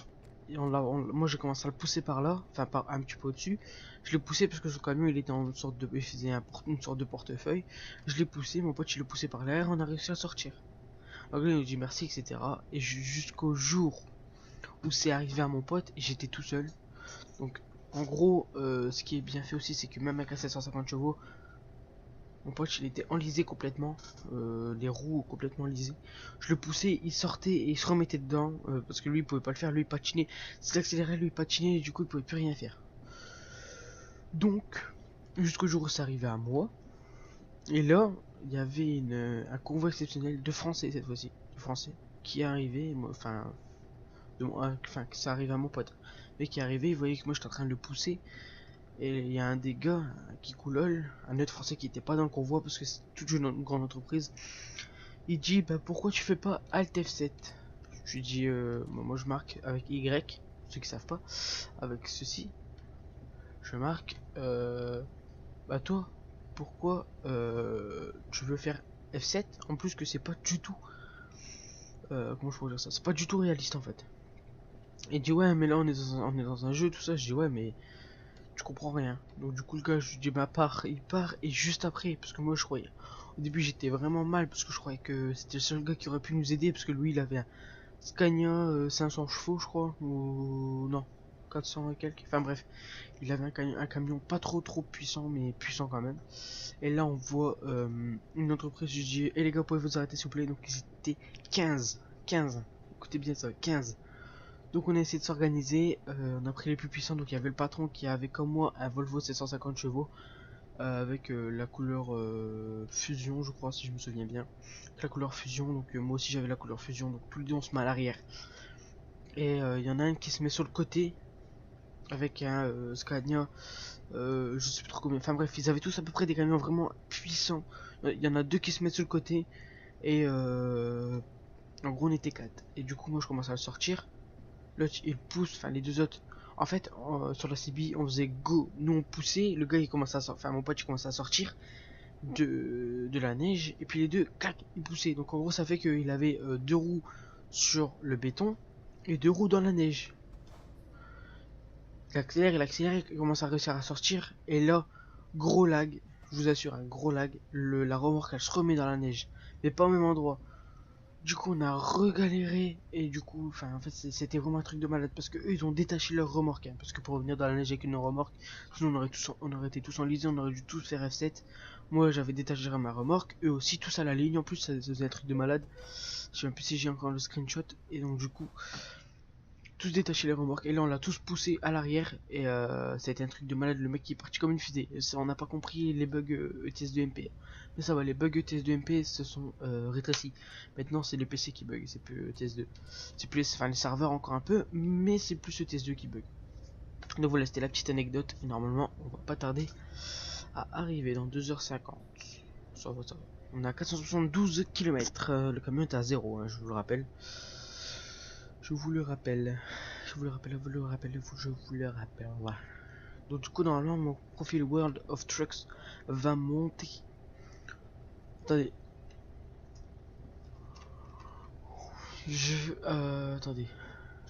Et moi j'ai commencé à le pousser par là, enfin par un petit peu au-dessus. Je l'ai poussé parce que son camion il était en sorte de, il faisait une sorte de portefeuille. Je l'ai poussé, mon pote il le poussé par l'air, on a réussi à sortir. Donc là il nous dit merci etc. Et jusqu'au jour où c'est arrivé à mon pote, j'étais tout seul. Donc en gros, ce qui est bien fait aussi, c'est que même avec un 750 chevaux, mon pote il était enlisé complètement, les roues complètement enlisées. Je le poussais, il sortait et il se remettait dedans, parce que lui il pouvait pas le faire, lui il patinait. S'il accélérait, lui il patinait et du coup il pouvait plus rien faire. Donc, jusqu'au jour où ça arrivait à moi. Et là, il y avait un convoi exceptionnel de Français cette fois-ci, de Français, qui est arrivé, enfin que ça arrivait à mon pote. Mais qui est arrivé, il voyait que moi j'étais en train de le pousser. Et il y a un des gars qui coulole, un autre français qui était pas dans le convoi parce que c'est toute une grande entreprise. Il dit bah pourquoi tu fais pas Alt F7. Je lui dis moi je marque avec Y, ceux qui savent pas, avec ceci. Je marque bah toi pourquoi tu veux faire F7 en plus que c'est pas du tout comment je pourrais dire ça, c'est pas du tout réaliste en fait. Il dit ouais mais là on est dans un jeu tout ça. Je dis ouais mais tu comprends rien. Donc du coup le gars je lui dis bah il part et juste après parce que moi je croyais au début j'étais vraiment mal parce que je croyais que c'était le seul gars qui aurait pu nous aider parce que lui il avait un Scania 500 chevaux je crois ou non 400 et quelques, enfin bref il avait un camion pas trop puissant mais puissant quand même. Et là on voit une entreprise, je dis les gars pouvez vous arrêter s'il vous plaît. Donc ils étaient 15, écoutez bien ça, 15. Donc on a essayé de s'organiser, on a pris les plus puissants. Donc il y avait le patron qui avait comme moi un Volvo 750 chevaux avec la couleur fusion je crois si je me souviens bien. La couleur fusion, donc moi aussi j'avais la couleur fusion, donc tous les deux on se met à l'arrière. Et il y en a un qui se met sur le côté avec un Scania, je sais plus trop combien, enfin bref ils avaient tous à peu près des camions vraiment puissants. Il y en a deux qui se mettent sur le côté et en gros on était 4. Et du coup moi je commence à le sortir. L'autre il pousse, enfin les deux autres. En fait, sur la CB, on faisait go, nous on poussait, le gars il commence à sortir, enfin mon pote il commence à sortir de la neige, et puis les deux, clac, ils poussaient. Donc en gros, ça fait qu'il avait deux roues sur le béton et deux roues dans la neige. Il accélère, il commence à réussir à sortir, et là, gros lag, je vous assure, un gros lag. La remorque elle se remet dans la neige, mais pas au même endroit. Du coup, on a regaléré et du coup, enfin, en fait, c'était vraiment un truc de malade parce que eux, ils ont détaché leur remorque, hein, parce que pour revenir dans la neige avec une remorque, sinon on aurait été tous enlisés, on aurait dû tous faire F7. Moi j'avais détaché ma remorque, eux aussi tous à la ligne, en plus ça faisait un truc de malade. Je sais même plus si j'ai encore le screenshot, et donc du coup tous détacher les remorques, et là on l'a tous poussé à l'arrière, et ça a été un truc de malade, le mec qui est parti comme une fusée. Ça, on n'a pas compris les bugs ETS2MP, mais ça va, les bugs ETS2MP se sont rétrécis. Maintenant c'est les PC qui bug, c'est plus ETS2, c'est plus, enfin les serveurs encore un peu, mais c'est plus ETS2 qui bug. Donc voilà, c'était la petite anecdote, et normalement on va pas tarder à arriver dans 2h50. Ça va, ça va. On a 472 km, le camion est à 0, hein, je vous le rappelle. Je vous le rappelle. Je vous le rappelle, je vous le rappelle, je vous le rappelle. Voilà. Donc du coup, normalement, mon profil World of Trucks va monter. Attendez. Attendez.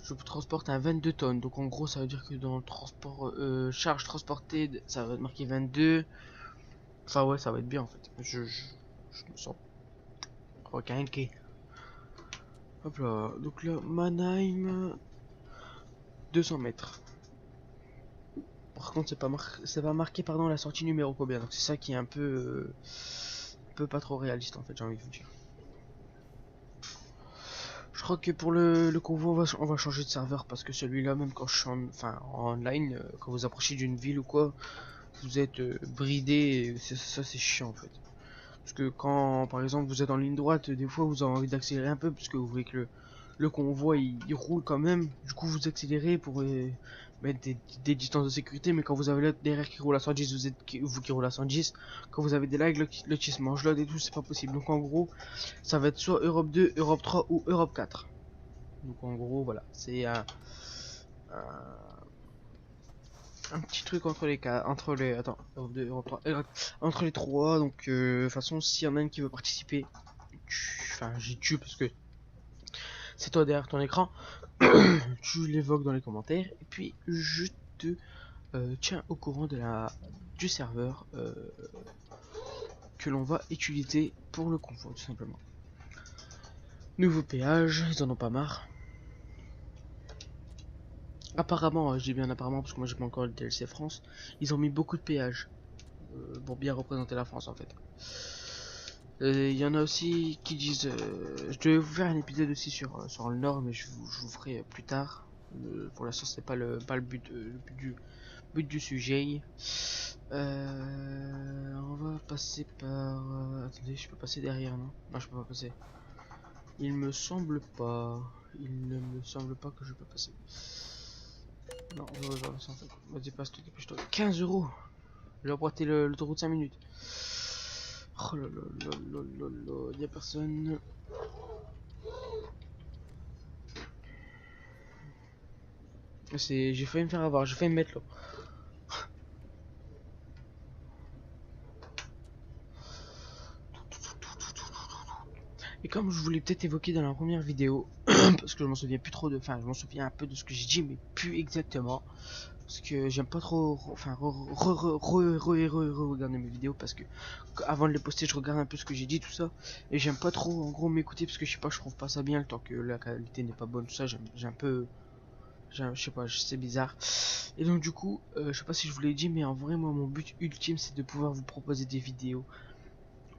Je transporte un 22 tonnes. Donc en gros, ça veut dire que dans le transport... charge transportée, ça va être marqué 22. Enfin ouais, ça va être bien en fait. Je me sens requinqué. Hop là. Donc là, Mannheim... 200 mètres. Par contre, c'est pas marqué pardon la sortie numéro combien. Donc c'est ça qui est un peu pas trop réaliste en fait, j'ai envie de vous dire. Je crois que pour le convoi, on va changer de serveur parce que celui-là, même quand je suis en online, quand vous approchez d'une ville ou quoi, vous êtes bridé. Et ça, c'est chiant en fait. Parce que quand, par exemple, vous êtes en ligne droite, des fois, vous avez envie d'accélérer un peu parce que vous voulez que le convoi il roule quand même. Du coup, vous accélérez pour mettre des distances de sécurité. Mais quand vous avez l'autre derrière qui roule à 110, vous êtes vous qui roule à 110. Quand vous avez des lags, le qui se mange l'autre et tout, c'est pas possible. Donc en gros, ça va être soit Europe 2, Europe 3 ou Europe 4. Donc en gros, voilà, c'est un petit truc entre les cas, attends, Europe 2, Europe 3, entre les trois. Donc de toute façon, s'il y en a une qui veut participer, enfin j'ai tué parce que c'est toi derrière ton écran, tu l'évoques dans les commentaires et puis je te tiens au courant du serveur que l'on va utiliser pour le convoi tout simplement. Nouveau péage, ils en ont pas marre. Apparemment, je dis bien apparemment parce que moi j'ai pas encore le DLC France, ils ont mis beaucoup de péages pour bien représenter la France en fait. Il y en a aussi qui disent, je devais vous faire un épisode aussi sur le Nord, mais je vous ferai plus tard. Pour l'instant, c'est pas le but du sujet. On va passer par. Attendez, je peux passer derrière, non? Non, je peux pas passer. Il me semble pas. Il ne me semble pas que je peux passer. Non, on va voir ça en fait. Vas-y, passe-toi, dépêche-toi. 15 euros. J'ai emprunté l'autoroute 5 minutes. Oh là là là là là là, y'a personne. J'ai failli me faire avoir, j'ai failli me mettre là. Et comme je voulais peut-être évoquer dans la première vidéo, parce que je m'en souviens plus trop enfin je m'en souviens un peu de ce que j'ai dit, mais plus exactement. Parce que j'aime pas trop, enfin, regarder mes vidéos parce que avant de les poster, je regarde un peu ce que j'ai dit, tout ça. Et j'aime pas trop, en gros, m'écouter parce que je sais pas, je trouve pas ça bien le temps que la qualité n'est pas bonne, tout ça. J'ai un peu, je sais pas, c'est bizarre. Et donc, du coup, je sais pas si je vous l'ai dit, mais en vrai, moi, mon but ultime, c'est de pouvoir vous proposer des vidéos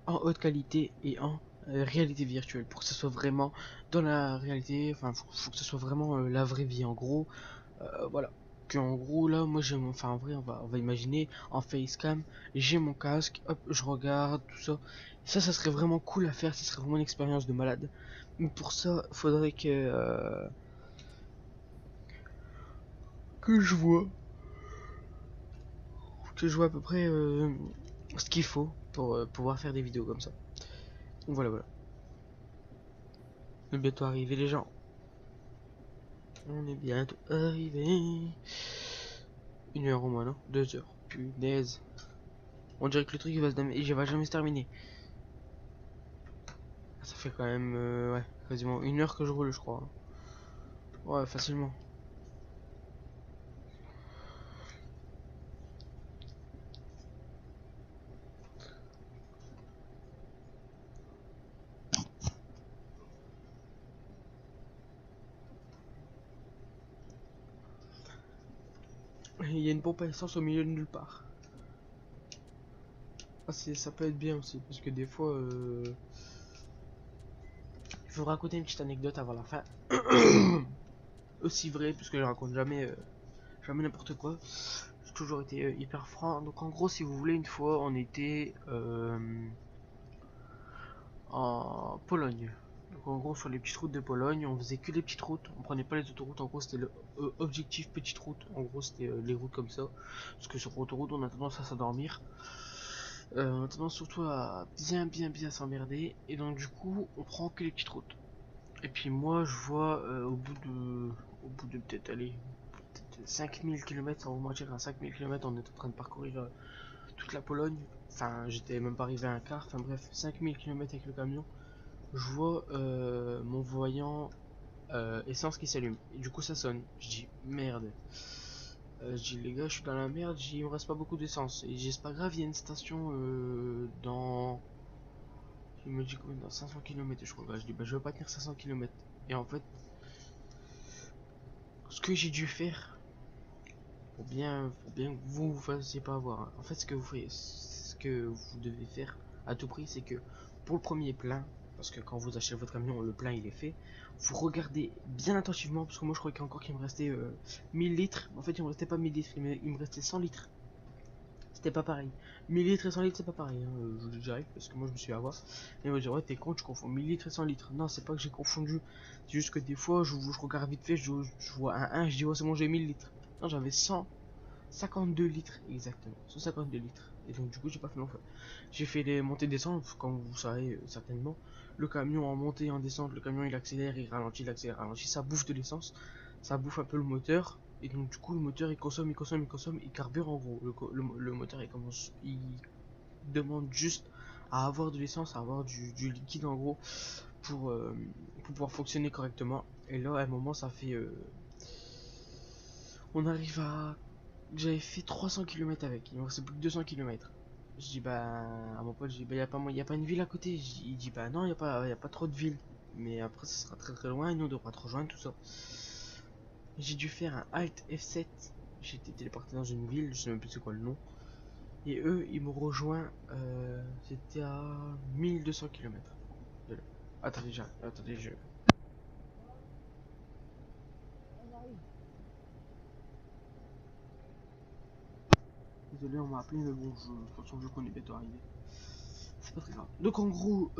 en haute qualité et en réalité virtuelle pour que ce soit vraiment dans la réalité, enfin, faut que ce soit vraiment la vraie vie, en gros. Voilà. Que en gros là, moi j'ai mon, enfin en vrai on va imaginer en facecam, j'ai mon casque, hop, je regarde tout ça. Ça serait vraiment cool à faire, ça serait vraiment une expérience de malade. Mais pour ça, faudrait que je vois, que je vois à peu près ce qu'il faut pour pouvoir faire des vidéos comme ça. Donc voilà, voilà. On est bientôt arrivé les gens. On est bientôt arrivé. 1 heure au moins, non? 2 heures. Punaise. On dirait que le truc il va jamais se terminer. Ça fait quand même ouais, quasiment 1 heure que je roule, je crois. Ouais, facilement. Il y a une pompe à essence au milieu de nulle part. Ah, ça peut être bien aussi, parce que des fois, il faut raconter une petite anecdote avant la fin. Aussi vrai, parce que je raconte jamais, jamais n'importe quoi. J'ai toujours été hyper franc. Donc en gros, si vous voulez, une fois, on était en Pologne. Donc en gros, sur les petites routes de Pologne, on faisait que les petites routes. On prenait pas les autoroutes. En gros, c'était le objectif petite route. En gros, c'était les routes comme ça. Parce que sur autoroute, on a tendance à s'endormir. On a tendance surtout à bien s'emmerder. Et donc du coup, on prend que les petites routes. Et puis moi, je vois au bout de peut-être aller 5000 km, sans vous mentir, à 5000 km, on est en train de parcourir toute la Pologne. Enfin, j'étais même pas arrivé à un quart. Enfin bref, 5000 km avec le camion. Je vois mon voyant essence qui s'allume. Et du coup, ça sonne. Je dis merde. Je dis les gars, je suis dans la merde. Il me reste pas beaucoup d'essence. Et j'ai c'est pas grave, il y a une station dans. Il me dit combien dans 500 km, je crois. Je dis bah je veux pas tenir 500 km. Et en fait, ce que j'ai dû faire pour bien que vous fassiez pas avoir, hein. En fait, ce que vous devez faire à tout prix, c'est que pour le premier plein, parce que quand vous achetez votre camion, le plein il est fait, vous regardez bien attentivement, parce que moi je croyais encore qu'il me restait 1000 litres. En fait, il me restait pas 1000 litres, il me restait 100 litres. C'était pas pareil. 1000 litres et 100 litres, c'est pas pareil, hein, je vous le dirais, parce que moi je me suis avoir. Et moi je dis, ouais, t'es con, tu confonds 1000 litres et 100 litres. Non, c'est pas que j'ai confondu. C'est juste que des fois, je regarde vite fait, je vois un 1, je dis, ouais, c'est bon, j'ai 1000 litres. Non, j'avais 152 litres, exactement. 152 litres. Et donc, du coup, j'ai pas fait long feu. J'ai fait les montées descentes, comme vous savez certainement. Le camion en montée, en descente, le camion il accélère, il accélère, ralentit. Ça bouffe de l'essence, ça bouffe un peu le moteur. Et donc du coup le moteur il carbure en gros. Le moteur il demande juste à avoir de l'essence, à avoir du liquide en gros pour, euh, pour pouvoir fonctionner correctement. Et là à un moment ça fait on arrive à j'avais fait 300 km avec, il me restait plus que 200 km. Je dis bah à mon pote, je dis bah y a pas une ville à côté. Il dit bah non, y a pas trop de villes. Mais après ça sera très loin et nous on devra te rejoindre tout ça. J'ai dû faire un Alt F7. J'ai été téléporté dans une ville, je sais même plus c'est quoi le nom. Et eux, ils m'ont rejoint, c'était à 1200 km de là. Attendez, attendez, désolé, on m'a appelé, mais bon, de toute façon, je connais bientôt arrivé. C'est pas très grave. Donc, en gros,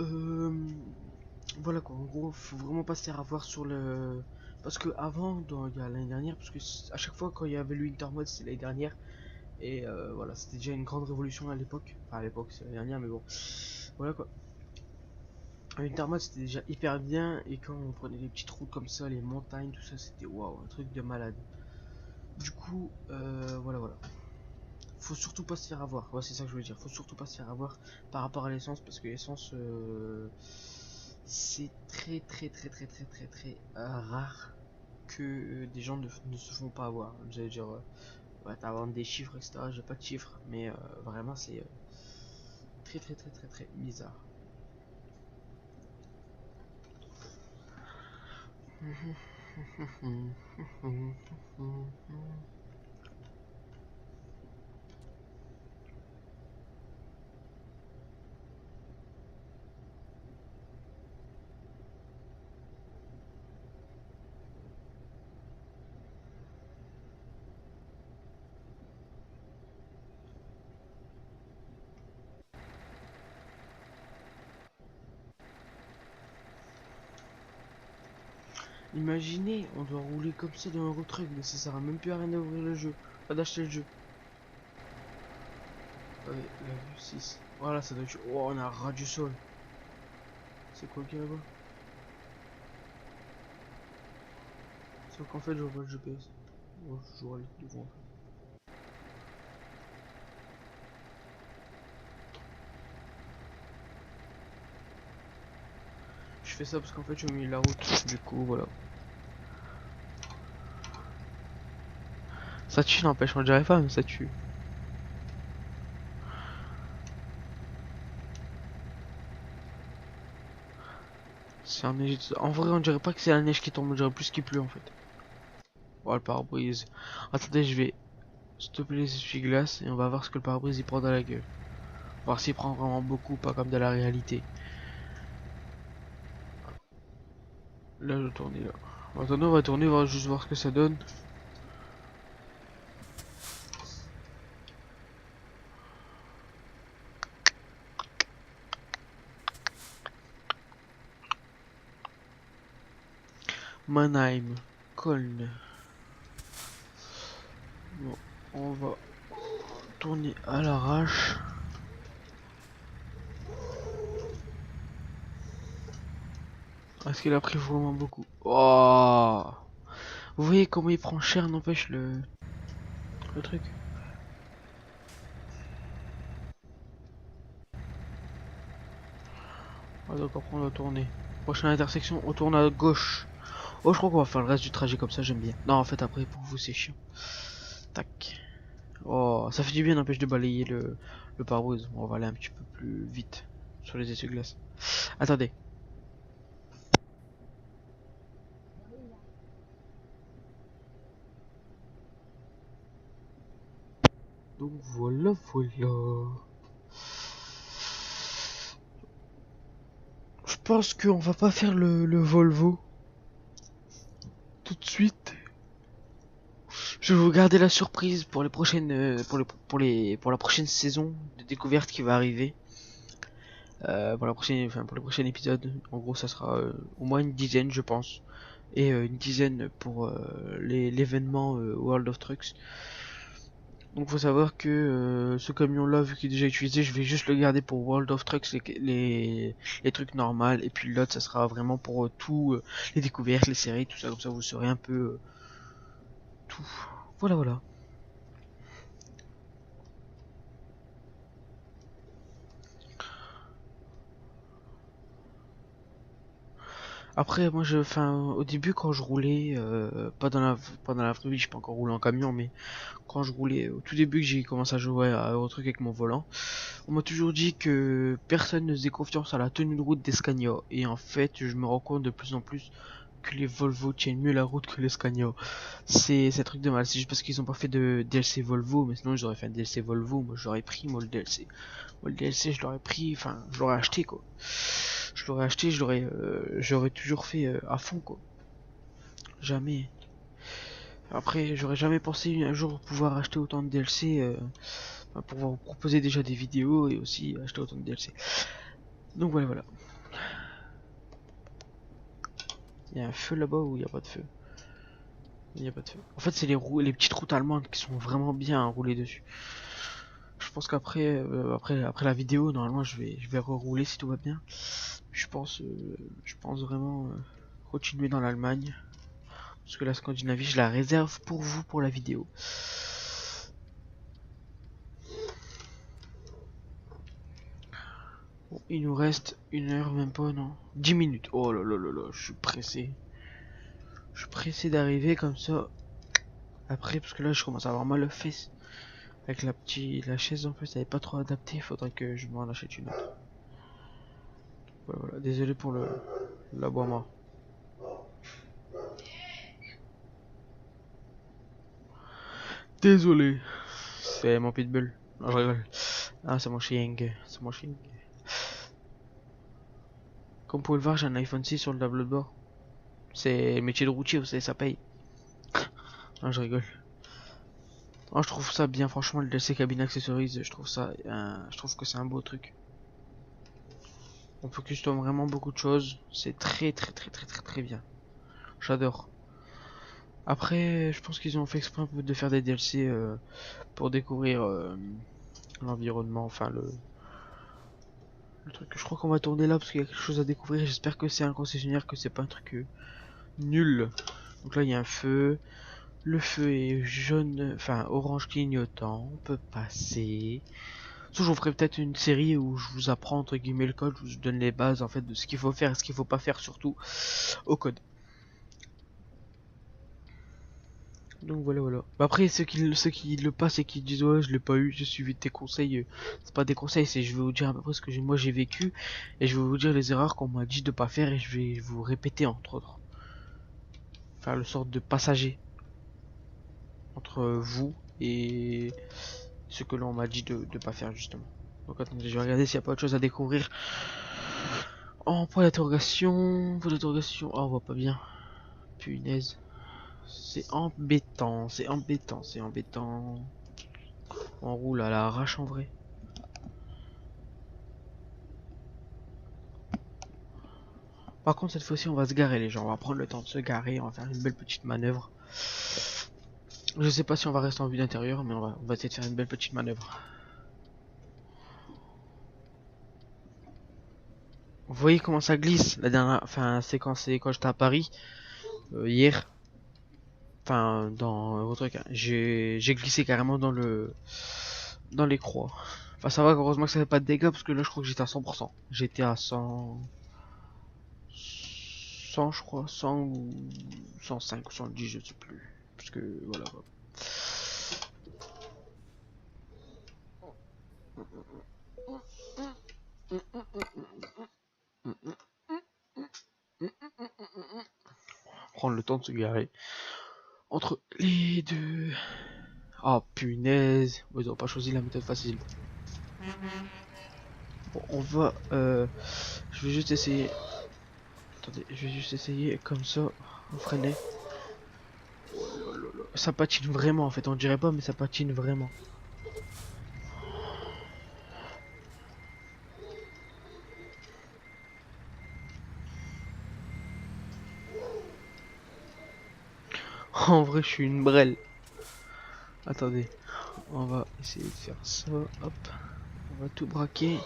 voilà quoi. En gros, faut vraiment pas se faire avoir sur le. Parce que avant, il y a l'année dernière, parce que à chaque fois quand il y avait le Winter Mode, c'était l'année dernière. Et voilà, c'était déjà une grande révolution à l'époque. Enfin, à l'époque, c'est l'année dernière, mais bon. Voilà quoi. Winter Mode, c'était déjà hyper bien. Et quand on prenait les petites routes comme ça, les montagnes, tout ça, c'était waouh, un truc de malade. Du coup, voilà. Faut surtout pas se faire avoir. Ouais, c'est ça que je veux dire. Faut surtout pas se faire avoir par rapport à l'essence, parce que l'essence, c'est très rare que des gens ne se font pas avoir. J'allais dire, ouais, t'as vraiment des chiffres, etc. J'ai pas de chiffres, mais vraiment, c'est très bizarre. Imaginez, on doit rouler comme ça dans un road truck, mais ça sert à même plus à rien d'ouvrir le jeu, pas d'acheter le jeu. Ouais, la vue 6. Voilà, ça doit être. Oh, on a un ras du sol. C'est quoi qu'il y a là-bas? Sauf qu'en fait, je vois pas le GPS. Bon, je joue à devant. Je fais ça parce qu'en fait, je mis la route. Du coup, voilà. Ça tue, n'empêche, on dirait pas, mais ça tue. C'est un neige. En vrai, on dirait pas que c'est la neige qui tombe, on dirait plus qu'il pleut en fait. Voilà le pare-brise. Attendez, je vais stopper les essuie-glaces et on va voir ce que le pare-brise il prend dans la gueule. Voir s'il prend vraiment beaucoup, pas comme de la réalité. Là, je tourne là. Attendez, on va tourner, on va juste voir ce que ça donne. Mannheim, Köln. Bon, on va tourner à l'arrache. Est-ce qu'il a pris vraiment beaucoup? Oh, vous voyez comment il prend cher, n'empêche le truc. Ah, donc après on va tourner. Prochaine intersection, on tourne à gauche. Oh, je crois qu'on va faire le reste du trajet comme ça, j'aime bien. Non, en fait, après, pour vous, c'est chiant. Tac. Oh, ça fait du bien, n'empêche de balayer le pare-brise. On va aller un petit peu plus vite sur les essuie-glaces. Attendez. Donc voilà, voilà. Je pense qu'on va pas faire le Volvo tout de suite. Je vais vous garder la surprise pour les prochaines, pour la prochaine saison de découverte qui va arriver. Pour la prochaine, enfin pour le prochain épisode. En gros, ça sera au moins une dizaine, je pense, et une dizaine pour l'événement World of Trucks. Donc faut savoir que ce camion là, vu qu'il est déjà utilisé, je vais juste le garder pour World of Trucks, les trucs normaux, et puis l'autre ça sera vraiment pour tout, les découvertes, les séries, tout ça, comme ça vous saurez un peu tout. Voilà, voilà. Après, moi, enfin, au début, quand je roulais, pas dans la vraie vie, je peux encore rouler en camion, mais quand je roulais, au tout début que j'ai commencé à jouer à Euro Truck avec mon volant, on m'a toujours dit que personne ne faisait confiance à la tenue de route des Scania. Et en fait, je me rends compte de plus en plus que les Volvo tiennent mieux la route que les Scania. C'est un truc de mal. C'est juste parce qu'ils ont pas fait de DLC Volvo, mais sinon ils auraient fait un DLC Volvo. Moi, j'aurais pris moi le DLC. Moi, le DLC, je l'aurais pris, enfin, je l'aurais acheté quoi. Je l'aurais acheté, j'aurais toujours fait à fond quoi. Jamais. Après, j'aurais jamais pensé un jour pouvoir acheter autant de DLC. Pour vous proposer déjà des vidéos et aussi acheter autant de DLC. Donc voilà, voilà. Il y a un feu là-bas ou il n'y a pas de feu? Il n'y a pas de feu. En fait, c'est les petites routes allemandes qui sont vraiment bien à rouler dessus. Je pense qu'après après la vidéo, normalement, je vais rerouler si tout va bien. Je pense vraiment continuer dans l'Allemagne. Parce que la Scandinavie, je la réserve pour vous pour la vidéo. Bon, il nous reste 1 heure, même pas, non, 10 minutes. Oh là là là là, je suis pressé. Je suis pressé d'arriver comme ça. Après, parce que là, je commence à avoir mal aux fesses. Avec la chaise en plus, elle est pas trop adaptée. Faudrait que je m'en achète une autre. Voilà, voilà. Désolé pour l'aboiement. Désolé. C'est mon pitbull. Non, je rigole. Ah, c'est mon chien. C'est mon chien. Comme vous pouvez le voir, j'ai un iPhone 6 sur le tableau de bord. C'est métier de routier, vous savez, ça paye. Non, je rigole. Oh, je trouve ça bien, franchement, le DLC Cabin Accessories, je trouve que c'est un beau truc. On peut custom vraiment beaucoup de choses. C'est très très très très très très bien. J'adore. Après, je pense qu'ils ont fait exprès un peu de faire des DLC pour découvrir l'environnement, enfin le truc. Je crois qu'on va tourner là parce qu'il y a quelque chose à découvrir. J'espère que c'est un concessionnaire, que c'est pas un truc nul. Donc là, il y a un feu. Le feu est jaune, enfin orange clignotant. On peut passer. Surtout, je vous ferai peut-être une série où je vous apprends entre guillemets le code, je vous donne les bases en fait de ce qu'il faut faire et ce qu'il faut pas faire surtout au code. Donc voilà, voilà. Bah après, ceux qui le passent et qui disent ouais, je l'ai pas eu, j'ai suivi tes conseils, c'est pas des conseils, c'est je vais vous dire à peu près ce que moi j'ai vécu et je vais vous dire les erreurs qu'on m'a dit de pas faire et je vais vous répéter entre autres. Faire le sorte de passager entre vous et ce que l'on m'a dit de pas faire justement. Donc attendez, je vais regarder s'il n'y a pas autre chose à découvrir. Oh, point d'interrogation, point d'interrogation. Oh, on voit pas bien. Punaise. C'est embêtant, c'est embêtant, c'est embêtant. On roule à la arrache en vrai. Par contre, cette fois-ci, on va se garer, les gens. On va prendre le temps de se garer. On va faire une belle petite manœuvre. Je sais pas si on va rester en vue d'intérieur, mais on va essayer de faire une belle petite manœuvre. Vous voyez comment ça glisse la dernière, enfin, c'est quand j'étais à Paris hier. Enfin, dans votre truc, hein. J'ai glissé carrément dans les croix. Enfin, ça va, heureusement que ça fait pas de dégâts parce que là, je crois que j'étais à 100%. J'étais à 100, je crois, 100 ou 105 ou 110, je sais plus. Parce que voilà. Prendre le temps de se garer entre les deux. Oh punaise, ils ont pas choisi la méthode facile. Bon, on va. Je vais juste essayer. Attendez, je vais juste essayer comme ça. On freiner. Ça patine vraiment en fait, on dirait pas, mais ça patine vraiment. En vrai, je suis une brêle. Attendez, on va essayer de faire ça. Hop, on va tout braquer.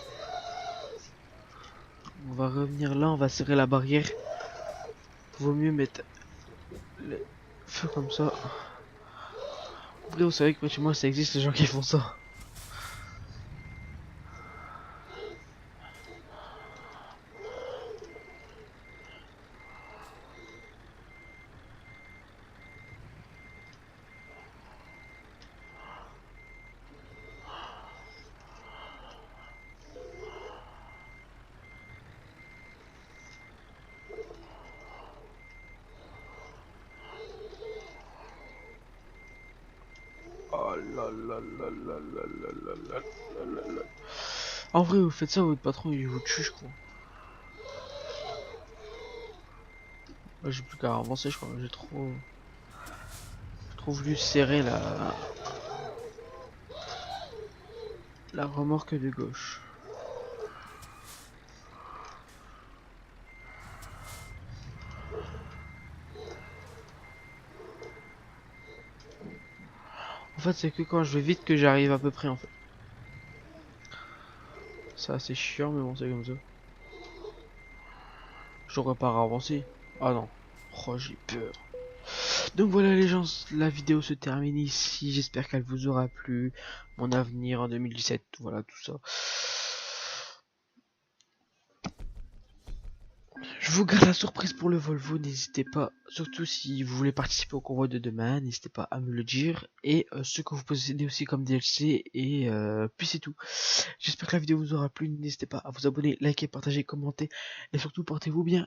On va revenir là, on va serrer la barrière. Vaut mieux mettre le feu comme ça. Après, vous savez que chez moi ça existe les gens qui font ça. Oh là là là là là là là là là là. En vrai, vous faites ça, votre patron il vous tue, je crois. Moi, j'ai plus qu'à avancer, je crois. J'ai trop voulu serrer la remorque de gauche. En fait, c'est que quand je vais vite que j'arrive à peu près en fait. C'est assez chiant, mais bon, c'est comme ça. J'aurais pas avancé. Ah non. Oh, j'ai peur. Donc voilà les gens, la vidéo se termine ici. J'espère qu'elle vous aura plu. Mon avenir en 2017, voilà tout ça. Je vous garde la surprise pour le Volvo, n'hésitez pas, surtout si vous voulez participer au convoi de demain, n'hésitez pas à me le dire, et ce que vous possédez aussi comme DLC, et puis c'est tout. J'espère que la vidéo vous aura plu, n'hésitez pas à vous abonner, liker, partager, commenter, et surtout portez-vous bien.